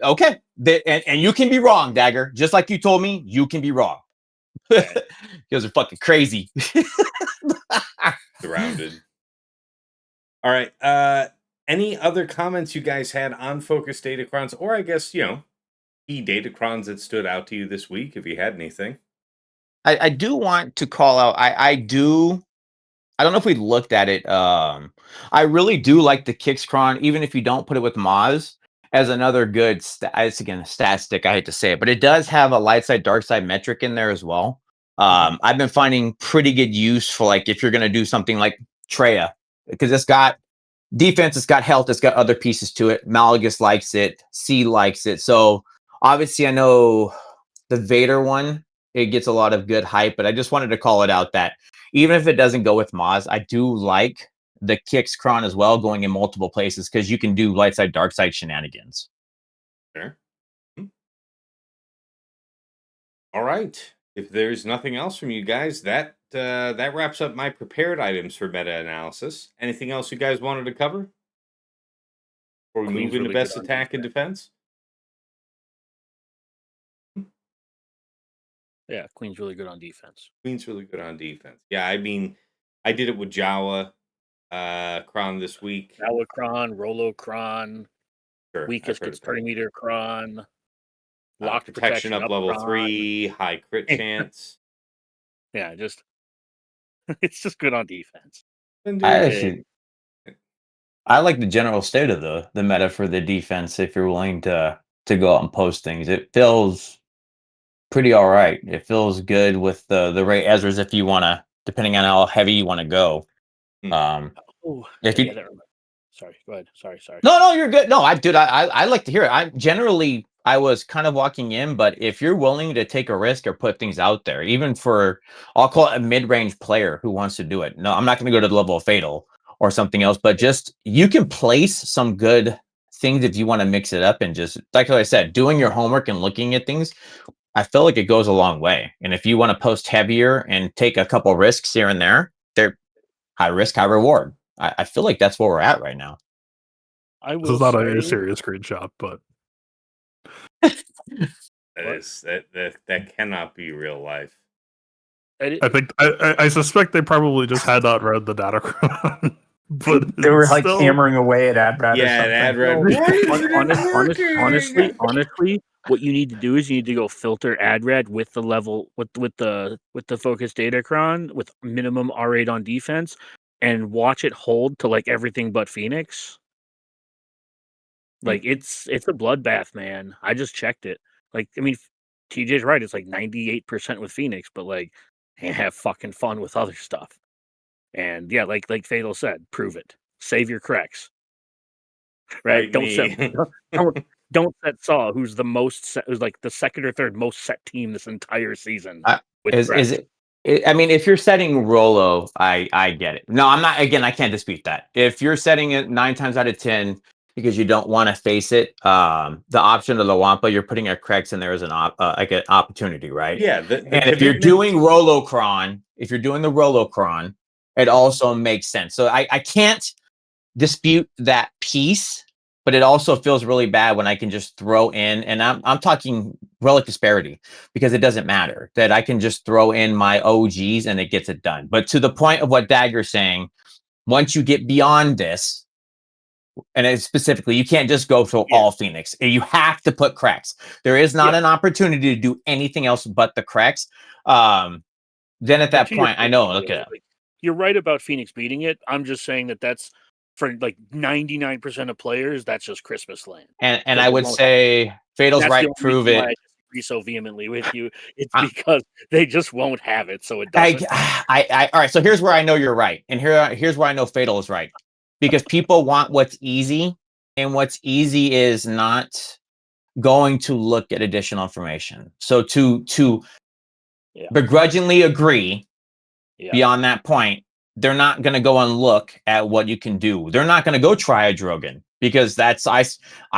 okay. And you can be wrong, Dagger. Just like you told me, you can be wrong. You guys are fucking crazy. Surrounded. All right. Any other comments you guys had on Focus Datacrons, or I guess, key Datacrons that stood out to you this week, if you had anything? I do want to call out. I do I don't know if we looked at it. I really do like the Kixcron, even if you don't put it with Maz, as another good. It's again a stat stick. I hate to say it, but it does have a light side, dark side metric in there as well. I've been finding pretty good use for like if you're gonna do something like Treya, because it's got defense, it's got health, it's got other pieces to it. Malagus likes it, C likes it. So obviously, I know the Vader one, it gets a lot of good hype, but I just wanted to call it out that even if it doesn't go with Maz, I do like the Kixcron as well, going in multiple places because you can do light side, dark side shenanigans. Sure. All right. If there's nothing else from you guys, that wraps up my prepared items for meta analysis. Anything else you guys wanted to cover before we move into best attack and defense? Yeah, Queen's really good on defense. Queen's really good on defense. Yeah, I mean, I did it with Jawa Kron this week. Jawa Kron, Rolo Kron, Sure, weakest gets 30 meter Kron, lock protection up level Kron. 3, high crit chance. Yeah, just it's just good on defense. I like the general state of the meta for the defense. If you're willing to go out and post things, it feels pretty all right. It feels good with the Ray Ezras if you want to, depending on how heavy you want to go. If you sorry, go ahead. Sorry. No, you're good. No, I like to hear it. I was kind of walking in, but if you're willing to take a risk or put things out there, even for, I'll call it a mid-range player who wants to do it. No, I'm not going to go to the level of Fatal or something else, but just you can place some good things if you want to mix it up and just, like I said, doing your homework and looking at things. I feel like it goes a long way. And if you want to post heavier and take a couple risks here and there, they're high risk, high reward. I feel like that's where we're at right now. This is not a serious screenshot, but that cannot be real life. I suspect they probably just had not read the data. But they were like hammering away at AdRad. Yeah, honestly, what you need to do is you need to go filter AdRad with the level with the focus Datacron with minimum R8 on defense, and watch it hold to like everything but Phoenix. Like it's a bloodbath, man. I just checked it. Like, I mean, TJ's right. It's like 98% with Phoenix, but like, have fucking fun with other stuff. And yeah, like Fatal said, prove it. Save your cracks. Right? Don't set Saw, who's the most set, who's like the second or third most set team this entire season. Is it? I mean, if you're setting Rolo, I get it. No, I'm not. Again, I can't dispute that. If you're setting it 9 times out of 10 because you don't want to face it, the option of the Wampa, you're putting your cracks in there as an like an opportunity, right? Yeah. And if you're doing Rolocron, if you're doing the Rolocron, it also makes sense. So I can't dispute that piece, but it also feels really bad when I can just throw in, and I'm talking relic disparity, because it doesn't matter, that I can just throw in my OGs and it gets it done. But to the point of what Dagger's saying, once you get beyond this, and specifically, you can't just go to all Phoenix. You have to put cracks. There is not an opportunity to do anything else but the cracks. Then at that point, I know, look at it. You're right about Phoenix beating it. I'm just saying that's for like 99% of players, that's just Christmas land. And I would say Fatal's right. Prove it. I disagree so vehemently with you. It's because they just won't have it, so it doesn't. All right. So here's where I know you're right, and here's where I know Fatal is right, because people want what's easy, and what's easy is not going to look at additional information. So to begrudgingly agree beyond that point, they're not going to go and look at what you can do. They're not going to go try a Drogon, because I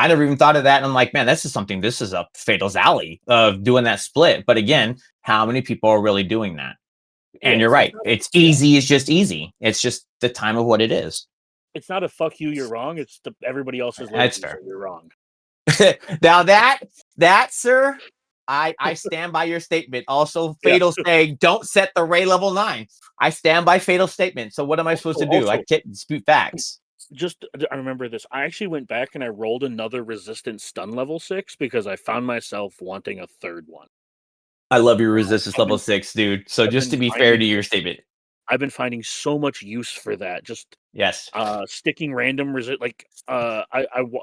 never even thought of that. And I'm like, man, this is a Fatal's alley of doing that split. But again, how many people are really doing that? And you're right. It's easy. It's just easy. It's just the time of what it is. It's not a fuck you, you're wrong. It's everybody else's lazy, so you're wrong. Now that, sir, I stand by your statement. Also, Fatal saying, don't set the Ray level 9. I stand by Fatal's statement. So what am I supposed to do? I can't dispute facts. I remember this. I actually went back and I rolled another resistance stun level 6 because I found myself wanting a third one. I love your resistance level 6, dude. So just to be fair to your statement. I've been finding so much use for that. Just yes, sticking random I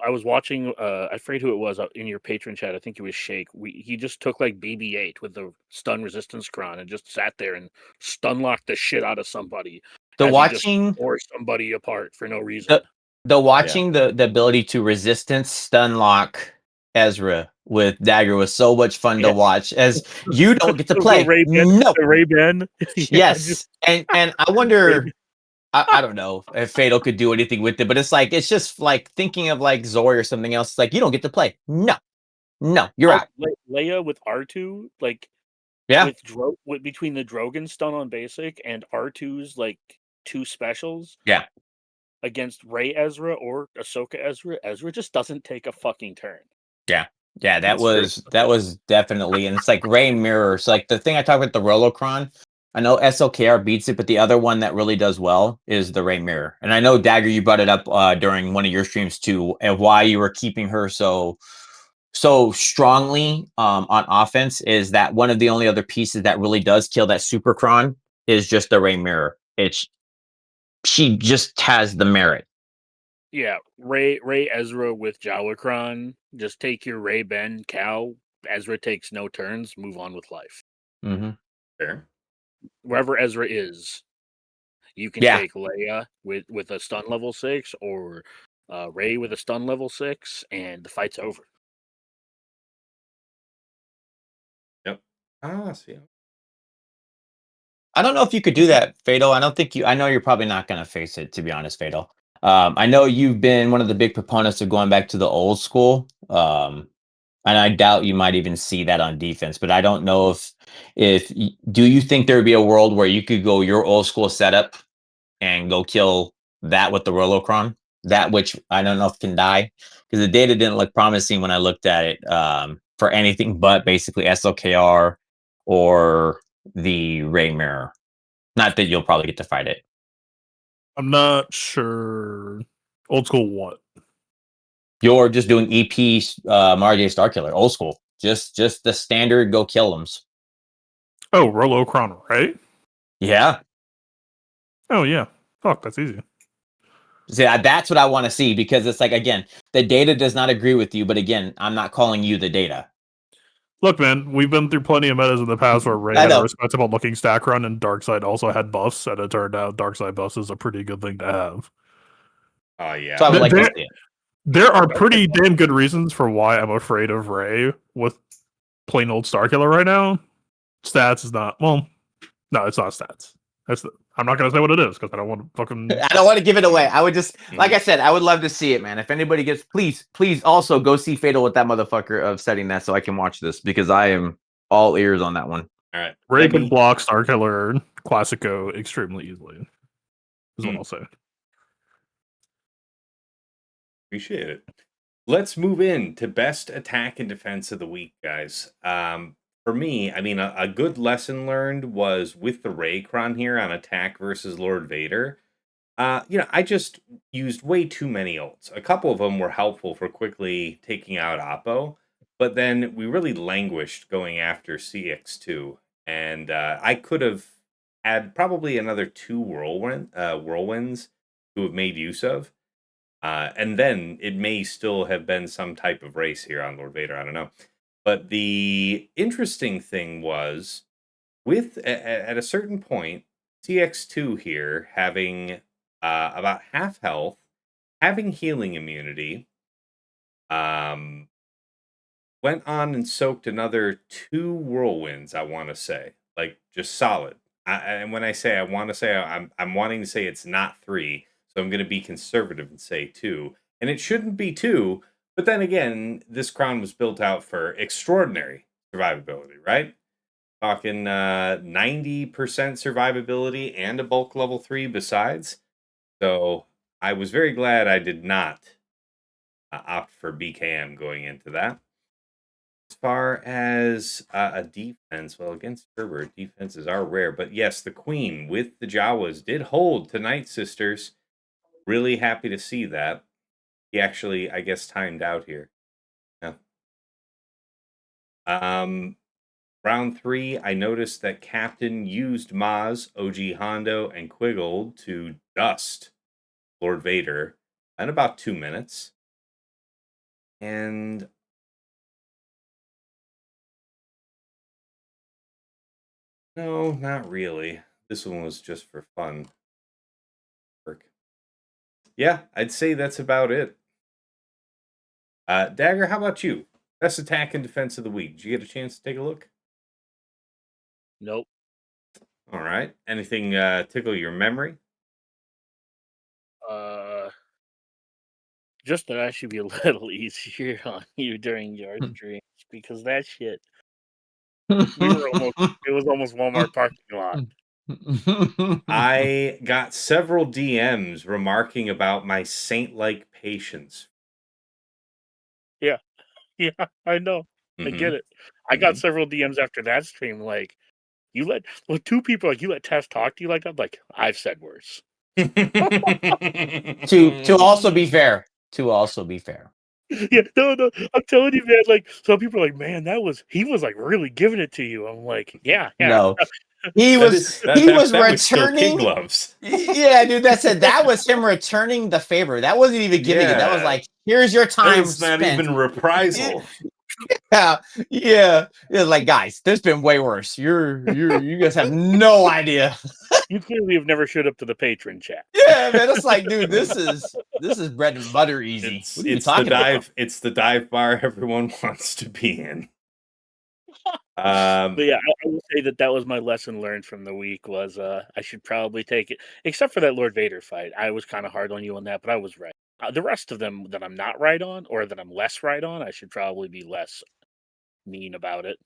was watching I forget who it was in your patron chat. I think it was Shake. He just took like BB-8 with the stun resistance cron and just sat there and stun locked the shit out of somebody the as he just watching tore somebody apart for no reason. the watching the ability to resistance stun lock Ezra with Dagger was so much fun to watch. As you don't get to play, no, the Ray-Ban. yes, and I wonder. I don't know if Fatal could do anything with it, but it's just like thinking of like Zoe or something else. It's like you don't get to play. No, you're out. Leia with R2, like Yeah, with between the Drogon stun on basic and R2's like 2 specials. Yeah. Against Rey Ezra or Ahsoka Ezra just doesn't take a fucking turn. Yeah. That That's true. was definitely, and it's like Rain Mirror. So like the thing I talked about the Rolocron, I know SLKR beats it, but the other one that really does well is the Rain Mirror. And I know Dagger, you brought it up during one of your streams too, and why you were keeping her so strongly on offense is that one of the only other pieces that really does kill that Supercron is just the Rain Mirror. She just has the merit. Yeah, Rey Ezra with Jawakron. Just take your Ray Ben Cow. Ezra takes no turns. Move on with life. Mm-hmm. Fair. Wherever Ezra is, you can take Leia with a stun level 6 or Rey with a stun level 6, and the fight's over. Yep. See. I don't know if you could do that, Fatal. I know you're probably not going to face it, to be honest, Fatal. I know you've been one of the big proponents of going back to the old school. And I doubt you might even see that on defense, but I don't know do you think there would be a world where you could go your old school setup and go kill that with the Rolocron? That which I don't know if can die, because the data didn't look promising when I looked at it for anything but basically SLKR or the Ray Mirror. Not that you'll probably get to fight it. I'm not sure. Old school what? You're just doing EP Marjay Starkiller, old school. Just the standard go kill them. Oh, Rolocron, right? Yeah. Oh yeah. Fuck, that's easy. See, that's what I want to see, because it's like, again, the data does not agree with you, but again, I'm not calling you the data. Look, man, we've been through plenty of metas in the past where Ray had a respectable looking stack run and Darkseid also had buffs, and it turned out Darkseid buffs is a pretty good thing to have. Oh yeah. So I would like to see it. There are pretty damn good reasons for why I'm afraid of Ray with plain old Starkiller right now. Stats is not, well, no, it's not stats. I'm not gonna say what it is because I don't want to fucking. I don't want to give it away. I would just, like I said, I would love to see it, man. If anybody gets, please also go see Fatal with that motherfucker of setting that so I can watch this, because I am all ears on that one. All right. Ray can block Starkiller Classico extremely easily. Is what I'll say. Appreciate it. Let's move in to best attack and defense of the week, guys. For me, I mean, a good lesson learned was with the Raycron here on attack versus Lord Vader. I just used way too many ults. A couple of them were helpful for quickly taking out Oppo, but then we really languished going after CX2. And I could have had probably another 2 whirlwinds to have made use of. And then it may still have been some type of race here on Lord Vader. I don't know. But the interesting thing was, at a certain point, CX2 here having about half health, having healing immunity, went on and soaked another 2 whirlwinds. I want to say, like, just solid. And when I say I want to say, I'm wanting to say it's not 3. So I'm going to be conservative and say 2. And it shouldn't be 2. But then again, this crown was built out for extraordinary survivability, right? Talking 90% survivability and a bulk level 3 besides. So I was very glad I did not opt for BKM going into that. As far as a defense, well, against Herbert, defenses are rare. But yes, the Queen with the Jawas did hold tonight, sisters. Really happy to see that. He actually, I guess, timed out here. Yeah. Round 3, I noticed that Captain used Maz, OG Hondo, and Quiggold to dust Lord Vader in about 2 minutes. And no, not really. This one was just for fun. Yeah, I'd say that's about it. Dagger, how about you? Best attack and defense of the week. Did you get a chance to take a look? Nope. All right. Anything tickle your memory? Just that I should be a little easier on you during your streams because that shit. It was almost Walmart parking lot. I got several DMs remarking about my saint-like patience. Yeah, I know. I get it. I got several DMs after that stream. Like, two people like you let Tess talk to you like that. Like, I've said worse. To also be fair. Yeah, no. I'm telling you, man. Like, some people are like, man, he was like really giving it to you. I'm like, yeah. No. He was was still kid returning. gloves. Yeah, dude, that was him returning the favor. That wasn't even giving it. That was like, here's your time That's not spent. even reprisal. Yeah. It's like, guys, there's been way worse. You guys have no idea. You clearly have never showed up to the patron chat. Yeah, man. It's like, dude, this is bread and butter easy. What are you talking about? It's the dive bar everyone wants to be in. But yeah, I will say that was my lesson learned from the week was I should probably take it, except for that Lord Vader fight. I was kind of hard on you on that, but I was right. The rest of them that I'm not right on, or that I'm less right on, I should probably be less mean about it.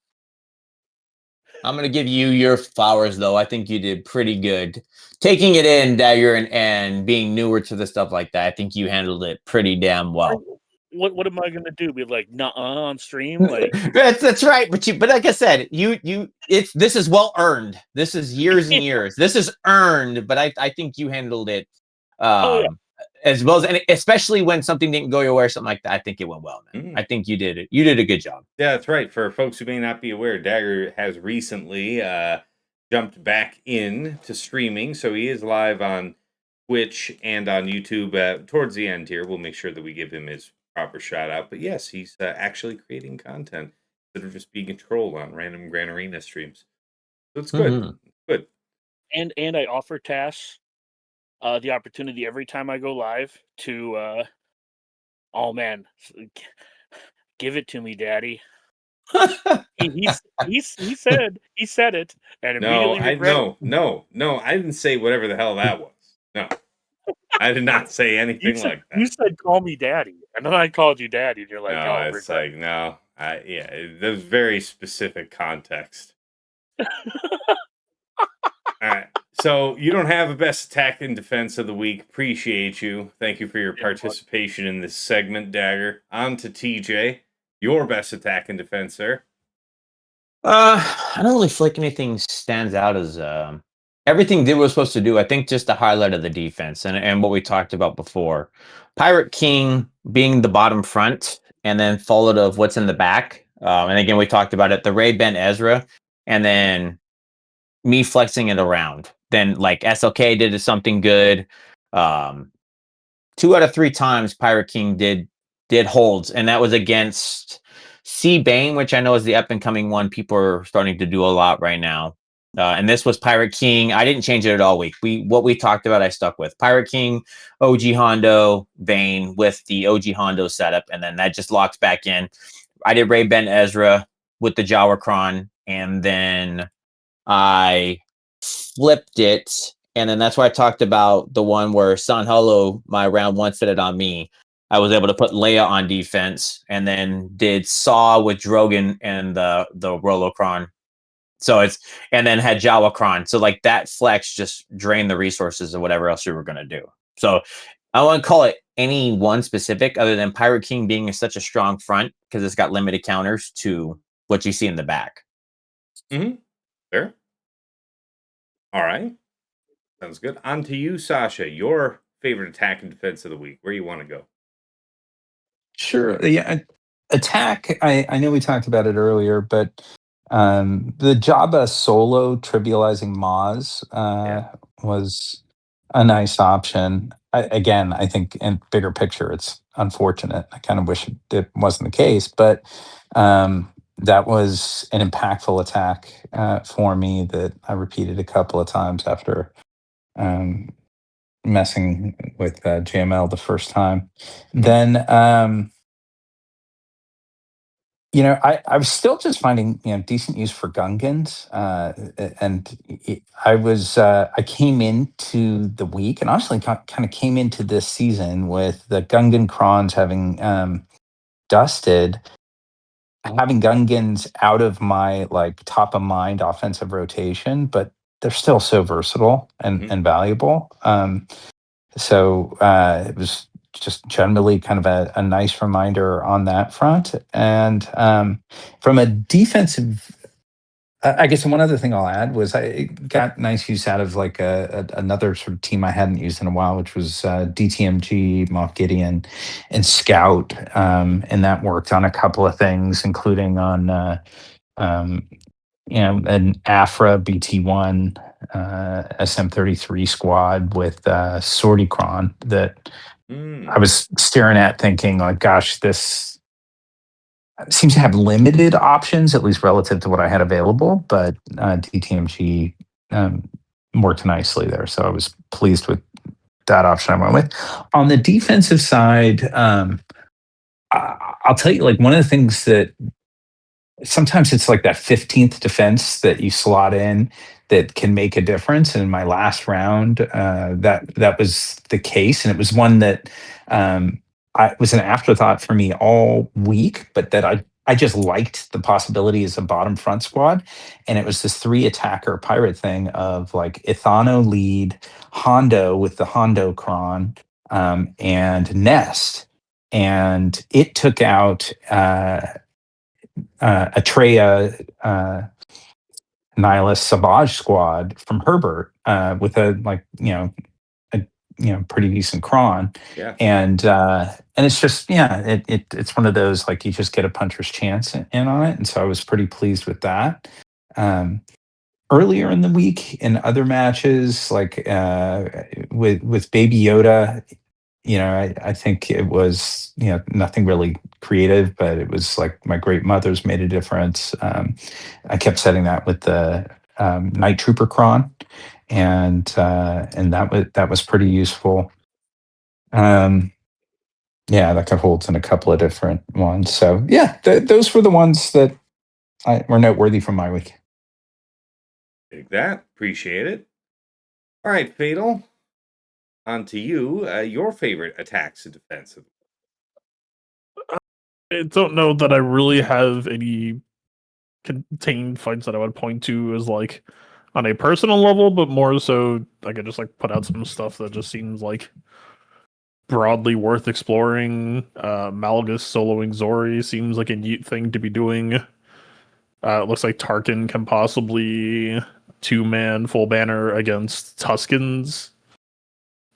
I'm gonna give you your flowers, though. I think you did pretty good taking it in, Dagger, and being newer to the stuff like that. I think you handled it pretty damn well. What am I gonna do? Be like, nah, on stream? Like that's right. But like I said, this is well earned. This is years and years. This is earned. But I think you handled it as well as, and especially when something didn't go your way or something like that. I think it went well, man. I think you did it. You did a good job. Yeah, that's right. For folks who may not be aware, Dagger has recently jumped back in to streaming, so he is live on Twitch and on YouTube. Towards the end here, we'll make sure that we give him his proper shout out. But yes, he's actually creating content instead of just being a troll on random Gran Arena streams. So it's good. Mm-hmm. Good. And I offer Tass the opportunity every time I go live to oh man, give it to me, Daddy. he said it and immediately regretted. No, I didn't say whatever the hell that was. No. I did not say anything like that. You said call me Daddy, and then I called you Daddy, and you're like, no, it's like no. There's very specific context. All right. So you don't have a best attack and defense of the week. Appreciate you. Thank you for your participation in this segment, Dagger. On to TJ. Your best attack and defense, sir. I don't really feel like anything stands out as everything did what it was supposed to do. I think just the highlight of the defense and what we talked about before. Pirate King being the bottom front and then followed of what's in the back. And again, we talked about it, the Ray Ben Ezra, and then me flexing it around. Then like SLK did something good. 2 out of 3 times Pirate King did holds, and that was against C Bane, which I know is the up and coming one. People are starting to do a lot right now. And this was Pirate King. I didn't change it at all week. What we talked about, I stuck with Pirate King, OG Hondo, Bane with the OG Hondo setup, and then that just locks back in. I did Ray Ben Ezra with the Jawakron, and then I flipped it, and then that's why I talked about the one where San Holo, my round 1 fitted on me. I was able to put Leia on defense, and then did Saw with Drogon and the Rolocron. So and then had Jawakron. So like that flex just drained the resources of whatever else you were gonna do. So I wouldn't call it any one specific other than Pirate King being such a strong front because it's got limited counters to what you see in the back. Mm-hmm. Fair. All right. Sounds good. On to you, Sasha. Your favorite attack and defense of the week. Where you want to go? Sure. Yeah. Attack. I know we talked about it earlier, but The Jabba solo trivializing Maz was a nice option. Again, I think in bigger picture, it's unfortunate. I kind of wish it wasn't the case, but that was an impactful attack for me that I repeated a couple of times after messing with JML the first time. Then I was still just finding decent use for Gungans, and I came into the week, and honestly, kind of came into this season with the Gungan Crons having dusted, having Gungans out of my like top of mind offensive rotation, but they're still so versatile and valuable. So it was just generally kind of a nice reminder on that front. And from a defensive, I guess one other thing I'll add was I got nice use out of like another sort of team I hadn't used in a while, which was DTMG, Moff Gideon, and Scout, and that worked on a couple of things, including on an Afra BT1 SM33 squad with Sorticron that I was staring at thinking like, gosh, this seems to have limited options, at least relative to what I had available, but DTMG worked nicely there. So I was pleased with that option I went with. On the defensive side, I'll tell you, like one of the things that sometimes it's like that 15th defense that you slot in that can make a difference. And in my last round, that was the case, and it was one that was an afterthought for me all week, but that I just liked the possibility as a bottom front squad. And it was this 3 attacker pirate thing of like Ithano lead, Hondo with the Hondo Cron, and Nest. And it took out Atreya Nihilus Savage squad from Herbert with a pretty decent cron. Yeah. And it's just it's one of those like you just get a puncher's chance in on it. And so I was pretty pleased with that. Earlier in the week in other matches, like with Baby Yoda, I think it was, nothing really creative, but it was like my great mothers made a difference. I kept setting that with the Night Trooper Cron, and that was pretty useful. Yeah, that could hold in a couple of different ones. So yeah, those were the ones that were noteworthy from my week. Take that. Appreciate it. All right, Fatal. On to you. Your favorite attacks and defense. I don't know that I really have any contained fights that I would point to as like on a personal level, but more so I could just like put out some stuff that just seems like broadly worth exploring. Malgus soloing Zori seems like a neat thing to be doing. It looks like Tarkin can possibly 2-man full banner against Tuskens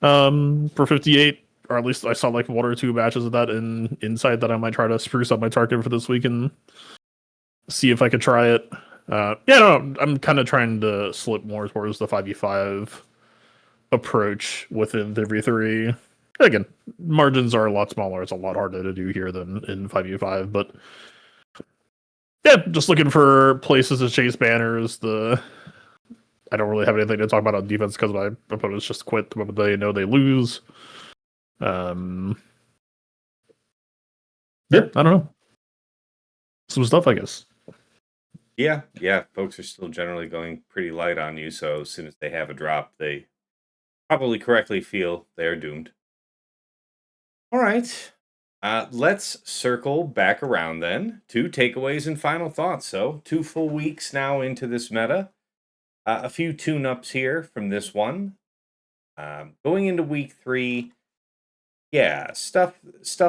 for 58. Or at least I saw like 1 or 2 matches of that in Insight that I might try to spruce up my Tarkin for this week and see if I could try it. I'm kind of trying to slip more towards the 5v5 approach within the V3. Again, margins are a lot smaller. It's a lot harder to do here than in 5v5, but yeah, just looking for places to chase banners. I don't really have anything to talk about on defense because my opponents just quit the moment they know they lose. I don't know. Some stuff, I guess. Yeah. Folks are still generally going pretty light on you, so as soon as they have a drop, they probably correctly feel they're doomed. All right. Let's circle back around then to takeaways and final thoughts. So 2 full weeks now into this meta. A few tune-ups here from this one. Going into week 3, stuff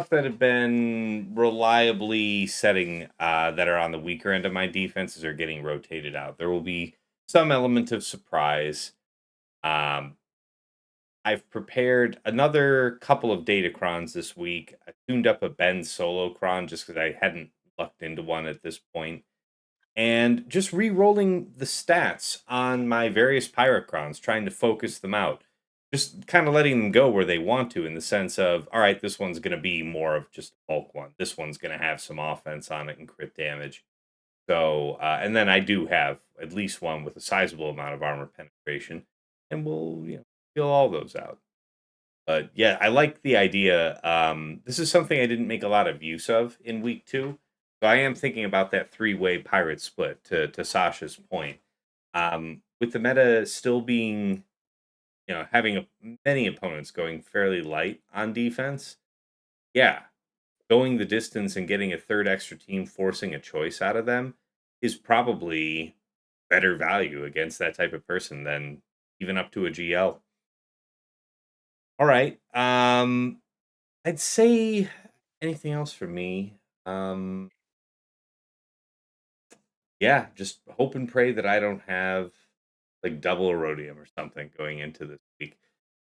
that have been reliably setting that are on the weaker end of my defenses are getting rotated out. There will be some element of surprise. I've prepared another couple of Datacrons this week. I tuned up a Ben solo cron just because I hadn't lucked into one at this point. and just re-rolling the stats on my various Pyrocrons, trying to focus them out. Just kind of letting them go where they want to, in the sense of, all right, this one's going to be more of just a bulk one. This one's going to have some offense on it and crit damage. So, and then I do have at least one with a sizable amount of armor penetration, and we'll fill all those out. But yeah, I like the idea. This is something I didn't make a lot of use of in week 2. So I am thinking about that 3-way pirate split to Sasha's point. With the meta still being, having many opponents going fairly light on defense. Yeah, going the distance and getting a third extra team, forcing a choice out of them, is probably better value against that type of person than even up to a GL. All right. I'd say anything else for me. Yeah, just hope and pray that I don't have like double erodium or something going into this week.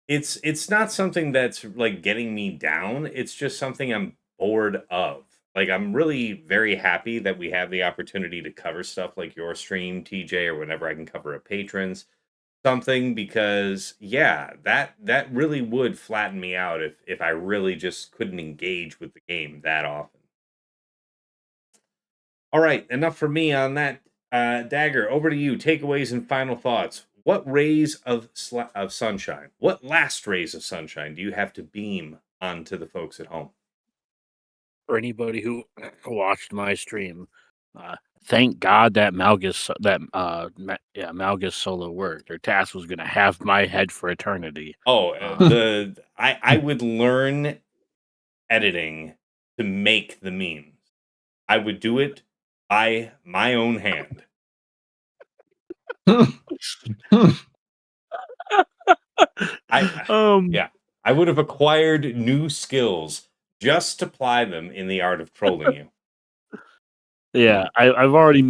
It's not something that's like getting me down. It's just something I'm bored of. Like, I'm really very happy that we have the opportunity to cover stuff like your stream, TJ, or whenever I can cover a patrons something, because that really would flatten me out if I really just couldn't engage with the game that often. All right, enough for me on that. Dagger, over to you. Takeaways and final thoughts. What rays of sunshine, what last rays of sunshine do you have to beam onto the folks at home? For anybody who watched my stream, thank God that Malgus Malgus solo worked. Or Tass was gonna have my head for eternity. I would learn editing to make the memes. I would do it by my own hand. I would have acquired new skills just to apply them in the art of trolling you. Yeah, I've already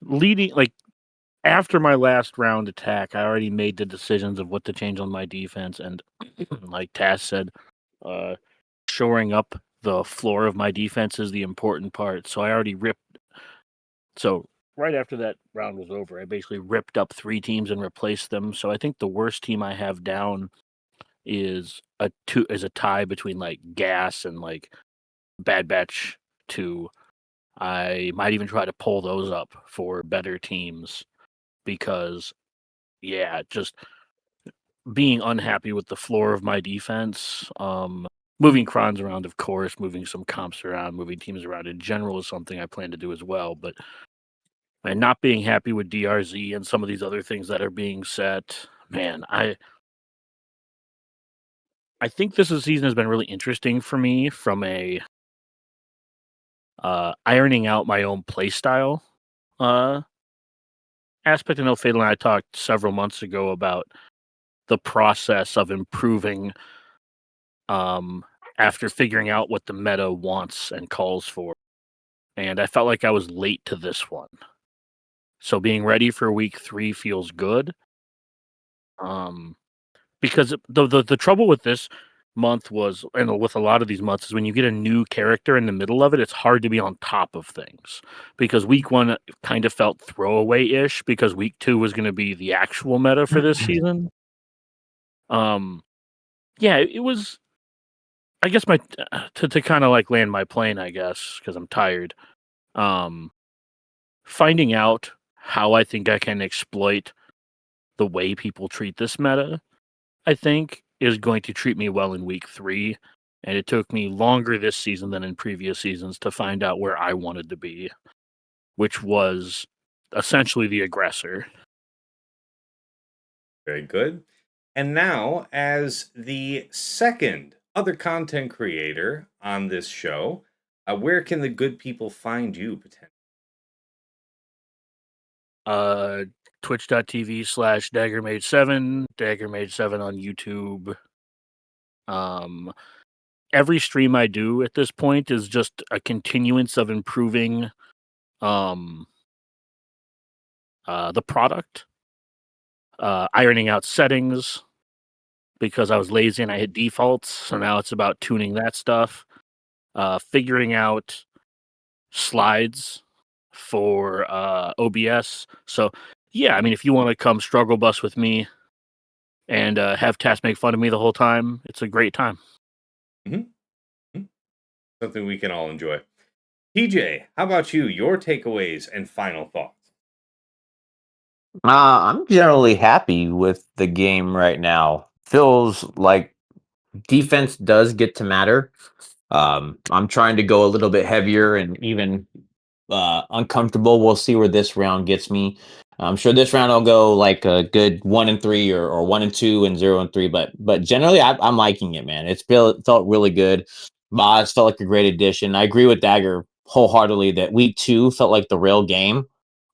leading, like, after my last round attack, I already made the decisions of what to change on my defense, and like Tass said, shoring up the floor of my defense is the important part. So I already ripped. So right after that round was over, I basically ripped up 3 teams and replaced them. So I think the worst team I have down is a tie between like Gas and like Bad Batch 2. I might even try to pull those up for better teams because, yeah, just being unhappy with the floor of my defense. Moving crons around, of course, moving some comps around, moving teams around in general is something I plan to do as well. But and not being happy with DRZ and some of these other things that are being set, man, I think this season has been really interesting for me from a ironing out my own playstyle aspect. I know Fatal and I talked several months ago about the process of improving after figuring out what the meta wants and calls for. And I felt like I was late to this one. So being ready for week 3 feels good. Because the trouble with this month was, and with a lot of these months, is when you get a new character in the middle of it, it's hard to be on top of things. Because week 1 kind of felt throwaway-ish, because week 2 was going to be the actual meta for this season. Yeah, it was. I guess my to kind of like land my plane, I guess, because I'm tired. Finding out how I think I can exploit the way people treat this meta, I think, is going to treat me well in week 3. And it took me longer this season than in previous seasons to find out where I wanted to be, which was essentially the aggressor. Very good. And now, as the second other content creator on this show, where can the good people find you potentially? Twitch.tv/DaggerMage7, DaggerMage7 on YouTube. Every stream I do at this point is just a continuance of improving the product, ironing out settings because I was lazy and I hit defaults. So now it's about tuning that stuff, figuring out slides for OBS. So yeah, I mean, if you want to come struggle bus with me and have Tass make fun of me the whole time, it's a great time. Something we can all enjoy. TJ, how about you? Your takeaways and final thoughts. I'm generally happy with the game right now. Feels like defense does get to matter. I'm trying to go a little bit heavier and even uncomfortable. We'll see where this round gets me. I'm sure this round I'll go like a good 1-3 or 1-2 and 0-3. But generally, I'm liking it, man. It felt really good. Boz felt like a great addition. I agree with Dagger wholeheartedly that week 2 felt like the real game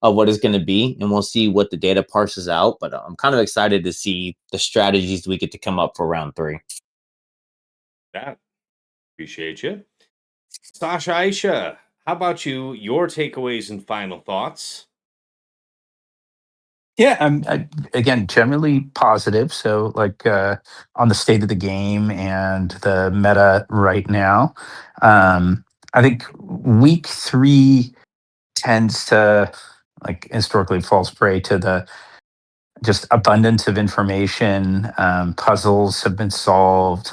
of what it's going to be, and we'll see what the data parses out. But I'm kind of excited to see the strategies we get to come up for round 3. That appreciate you, Sasha. Aisha, how about you? Your takeaways and final thoughts. Yeah, again, generally positive. So, like on the state of the game and the meta right now, I think week 3 tends to, like, historically falls prey to the just abundance of information. Puzzles have been solved.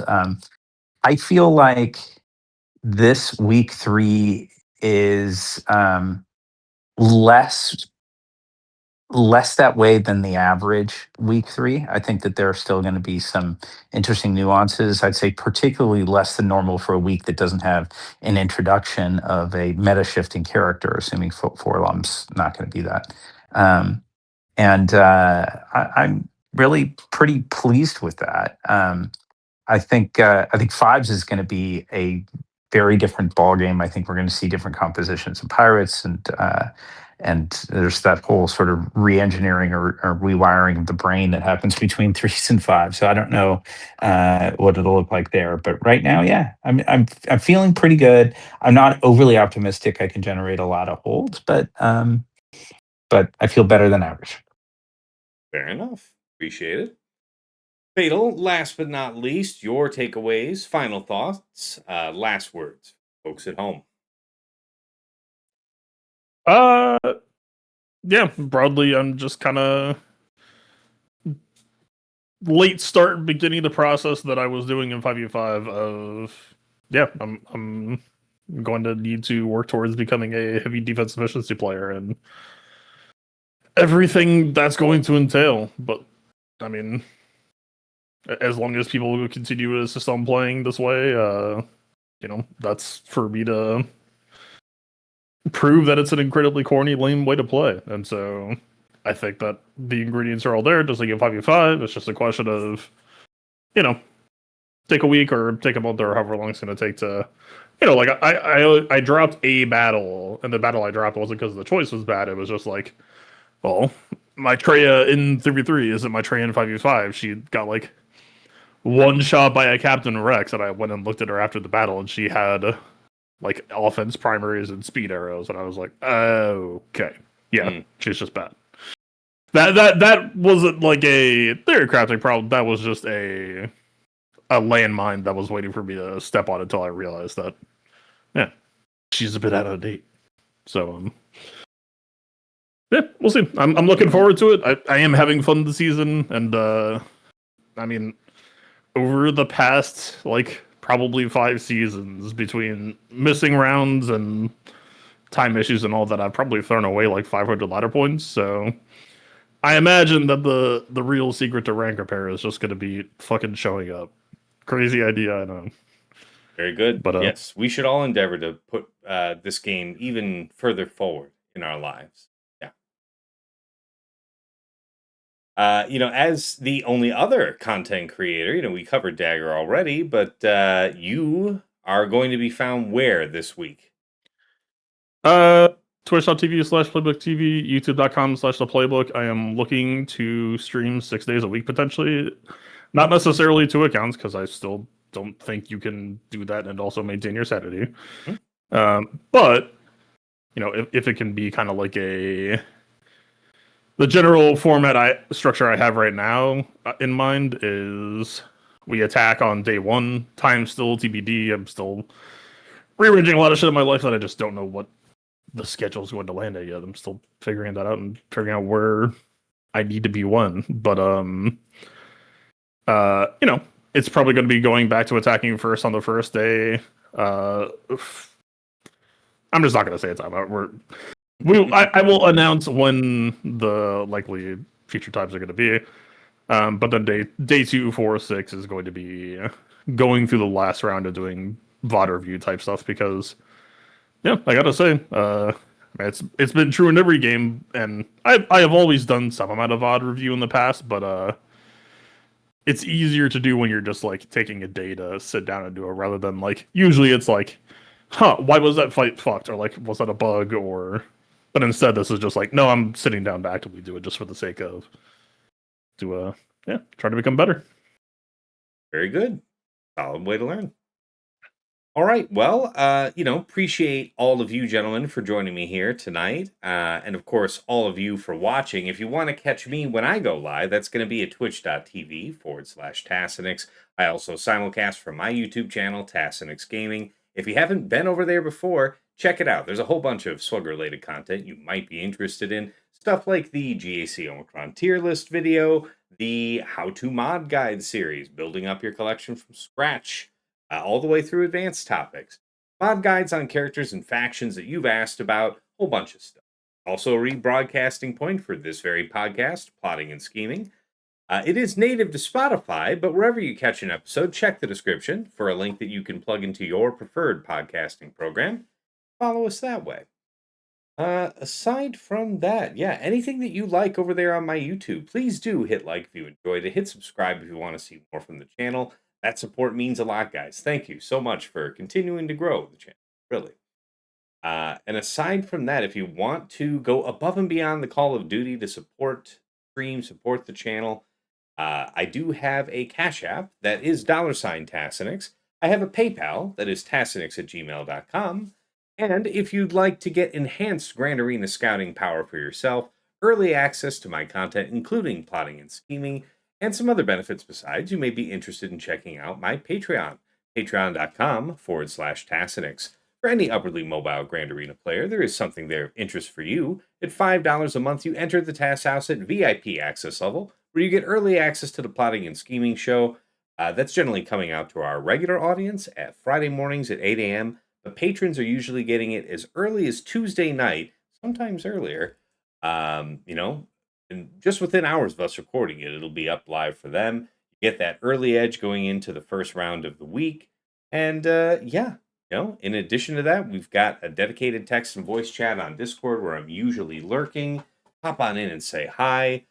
I feel like this week 3 is less that way than the average week 3. I think that there are still going to be some interesting nuances. I'd say particularly less than normal for a week that doesn't have an introduction of a meta shifting character, assuming Forlum's not going to be that. I'm really pretty pleased with that. I think Fives is going to be a very different ball game. I think we're going to see different compositions of pirates, and there's that whole sort of re-engineering or rewiring of the brain that happens between 3s and 5s. So I don't know what it'll look like there, but right now, yeah, I'm feeling pretty good. I'm not overly optimistic. I can generate a lot of holds, but I feel better than average. Fair enough. Appreciate it. Fatal, last but not least, your takeaways, final thoughts, last words, folks at home. Yeah, broadly, I'm just kind of late start beginning the process that I was doing in 5v5 of, yeah, I'm going to need to work towards becoming a heavy defense efficiency player and everything that's going to entail. But I mean, as long as people continue to insist on playing this way, that's for me to prove that it's an incredibly corny, lame way to play. And so I think that the ingredients are all there, just like in 5v5. It's just a question of, take a week or take a month or however long it's going to take to, like I dropped a battle, and the battle I dropped wasn't because the choice was bad. It was just like, well, my Treya in 3v3 isn't my Treya in 5v5. She got like one shot by a Captain Rex, and I went and looked at her after the battle, and she had like offense primaries and speed arrows, and I was like, okay, yeah, she's just bad. That wasn't like a theory crafting problem. That was just a landmine that was waiting for me to step on until I realized that, yeah, she's a bit out of date. So, yeah, we'll see. I'm looking forward to it. I am having fun this season, and I mean, over the past like probably 5 seasons, between missing rounds and time issues and all that, I've probably thrown away like 500 ladder points. So I imagine that the real secret to rank repair is just going to be fucking showing up. Crazy idea, I know. Very good. But yes, we should all endeavor to put this game even further forward in our lives. Yeah. As the only other content creator, we covered Dagger already, but you are going to be found where this week? Twitch.tv/PlaybookTV, YouTube.com/ThePlaybook. I am looking to stream 6 days a week potentially. Not necessarily 2 accounts, because I still don't think you can do that and also maintain your sanity. But if it can be kind of like the general format structure I have right now in mind is we attack on day 1. Time still TBD. I'm still rearranging a lot of shit in my life that I just don't know what the schedule's going to land at yet. I'm still figuring that out and figuring out where I need to be when. But it's probably going to be going back to attacking first on the first day. I'm just not going to say it's time. I will announce when the likely future times are going to be. But then day 2, 4, 6 is going to be going through the last round of doing VOD review type stuff because, yeah, I gotta say, it's been true in every game, and I have always done some amount of VOD review in the past, but it's easier to do when you're just like taking a day to sit down and do it rather than like usually it's like, why was that fight fucked, or like was that a bug, or but instead this is just like, no, I'm sitting down to actively do it just for the sake of try to become better. Very good. Solid way to learn. All right. Well, appreciate all of you gentlemen for joining me here tonight. And of course, all of you for watching. If you want to catch me when I go live, that's going to be at twitch.tv/Tassinix. I also simulcast from my YouTube channel, Tassinix Gaming. If you haven't been over there before, check it out. There's a whole bunch of Slug-related content you might be interested in. Stuff like the GAC Omicron tier list video, the how-to mod guide series, building up your collection from scratch, all the way through advanced topics, mod guides on characters and factions that you've asked about, a whole bunch of stuff. Also a rebroadcasting point for this very podcast, Plotting and Scheming. It is native to Spotify, but wherever you catch an episode, check the description for a link that you can plug into your preferred podcasting program. Follow us that way. Aside from that, anything that you like over there on my YouTube, please do hit like if you enjoyed it. Hit subscribe if you want to see more from the channel. That support means a lot, guys. Thank you so much for continuing to grow the channel, really. And aside from that, if you want to go above and beyond the Call of Duty to support stream, support the channel, I do have a Cash App that is $Tassinix. I have a PayPal that is tassinix@gmail.com. And if you'd like to get enhanced Grand Arena scouting power for yourself, early access to my content, including Plotting and Scheming, and some other benefits besides, you may be interested in checking out my Patreon, patreon.com/Tassinix. For any upwardly mobile Grand Arena player, there is something there of interest for you. At $5 a month, you enter the Task House at VIP access level, where you get early access to the Plotting and Scheming show. That's generally coming out to our regular audience at Friday mornings at 8 a.m., but patrons are usually getting it as early as Tuesday night, sometimes earlier, and just within hours of us recording it, it'll be up live for them. You get that early edge going into the first round of the week. And in addition to that, we've got a dedicated text and voice chat on Discord where I'm usually lurking. Hop on in and say hi.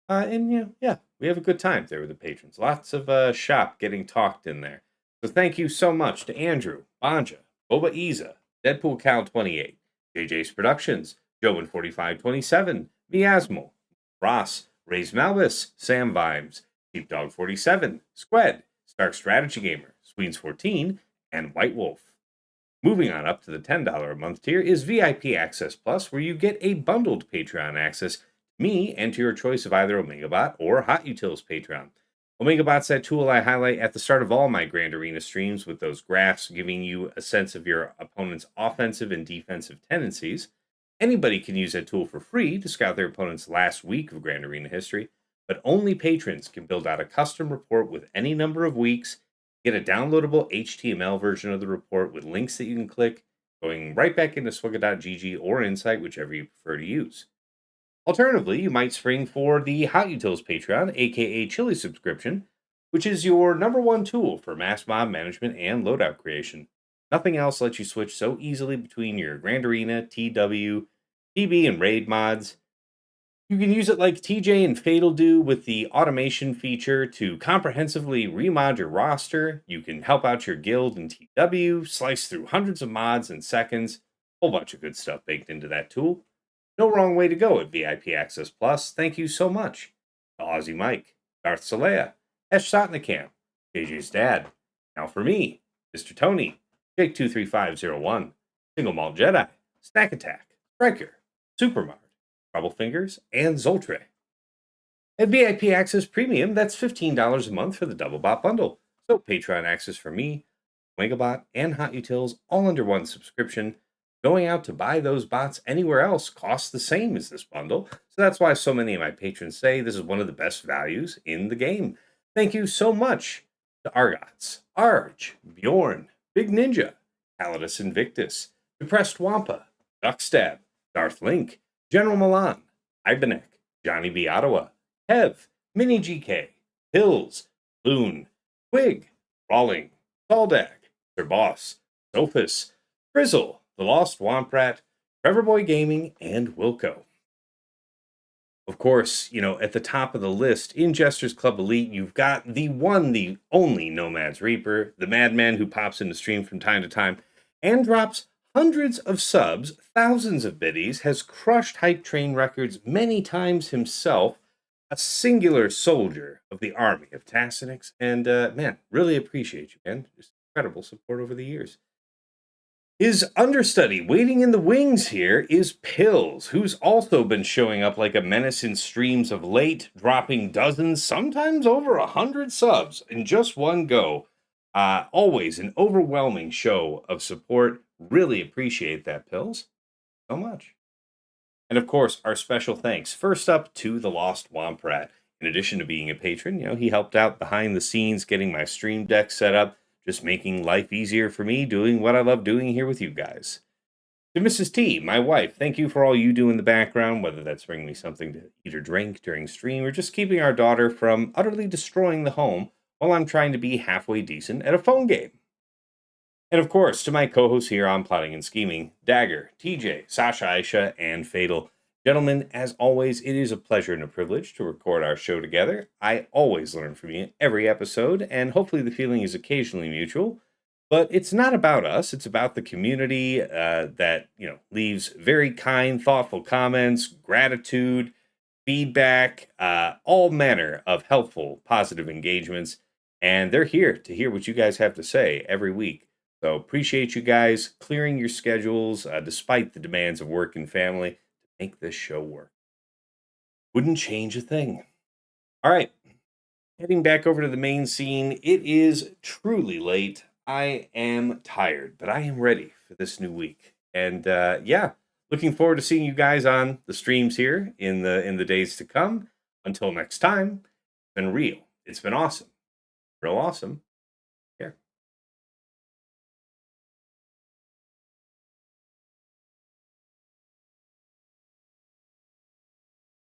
We have a good time there with the patrons. Lots of shop getting talked in there. So thank you so much to Andrew, Banja, Boba Iza, Deadpool Cal 28, JJ's Productions, Joe4527, Miasmo, Ross, Raise Malvis, Sam Vimes, Sheepdog 47, Squed, Stark Strategy Gamer, Sweens 14, and White Wolf. Moving on up to the $10 a month tier is VIP Access Plus, where you get a bundled Patreon access to me and to your choice of either OmegaBot or Hot Utils Patreon. OmegaBot's that tool I highlight at the start of all my Grand Arena streams with those graphs giving you a sense of your opponent's offensive and defensive tendencies. Anybody can use that tool for free to scout their opponent's last week of Grand Arena history, but only patrons can build out a custom report with any number of weeks, get a downloadable HTML version of the report with links that you can click, going right back into swugga.gg or Insight, whichever you prefer to use. Alternatively, you might spring for the Hot Utils Patreon, aka Chili subscription, which is your number one tool for mass mob management and loadout creation. Nothing else lets you switch so easily between your Grand Arena, TW, TB, and Raid mods. You can use it like TJ and Fatal do with the automation feature to comprehensively remod your roster. You can help out your guild in TW, slice through hundreds of mods in seconds. Whole bunch of good stuff baked into that tool. No wrong way to go at VIP Access Plus. Thank you so much to Aussie Mike, Darth Salea, Esh Sotnikam, JJ's dad. Now for me, Mr. Tony, Jake23501, Single Malt Jedi, Snack Attack, Striker, Supermart, Troublefingers, and Zoltre. At VIP Access Premium, that's $15 a month for the Double Bot bundle. So Patreon access for me, OmegaBot, and Hot Utils all under one subscription. Going out to buy those bots anywhere else costs the same as this bundle. So that's why so many of my patrons say this is one of the best values in the game. Thank you so much to Argots, Arj, Bjorn, Big Ninja, Calidus Invictus, Depressed Wampa, Duckstab, Darth Link, General Milan, Ibenek, Johnny B. Ottawa, Kev, Mini GK, Hills, Loon, Twig, Rawling, Saldag, Sir Boss, Sophus, Frizzle, The Lost Womprat, Trevor Boy Gaming, and Wilco. Of course, at the top of the list in Jester's Club Elite, you've got the one, the only Nomad's Reaper, the madman who pops into stream from time to time and drops hundreds of subs, thousands of biddies, has crushed hype train records many times himself, a singular soldier of the army of Tassinix, and man, really appreciate you, man. Just incredible support over the years. His understudy waiting in the wings here is Pills, who's also been showing up like a menace in streams of late, dropping dozens, sometimes over 100 subs in just one go. Always an overwhelming show of support. Really appreciate that, Pills, so much. And of course, our special thanks first up to the Lost Womprat. In addition to being a patron, he helped out behind the scenes getting my stream deck set up, just making life easier for me, doing what I love doing here with you guys. To Mrs. T, my wife, thank you for all you do in the background, whether that's bringing me something to eat or drink during stream, or just keeping our daughter from utterly destroying the home while I'm trying to be halfway decent at a phone game. And of course, to my co-hosts here on Plotting and Scheming, Dagger, TJ, Sasha Aisha, and Fatal. Gentlemen, as always, it is a pleasure and a privilege to record our show together. I always learn from you every episode, and hopefully the feeling is occasionally mutual. But it's not about us. It's about the community that leaves very kind, thoughtful comments, gratitude, feedback, all manner of helpful, positive engagements. And they're here to hear what you guys have to say every week. So appreciate you guys clearing your schedules despite the demands of work and family to make this show work. Wouldn't change a thing. All right. Heading back over to the main scene. It is truly late. I am tired, but I am ready for this new week. And looking forward to seeing you guys on the streams here in the days to come. Until next time, it's been real. It's been awesome. Real awesome.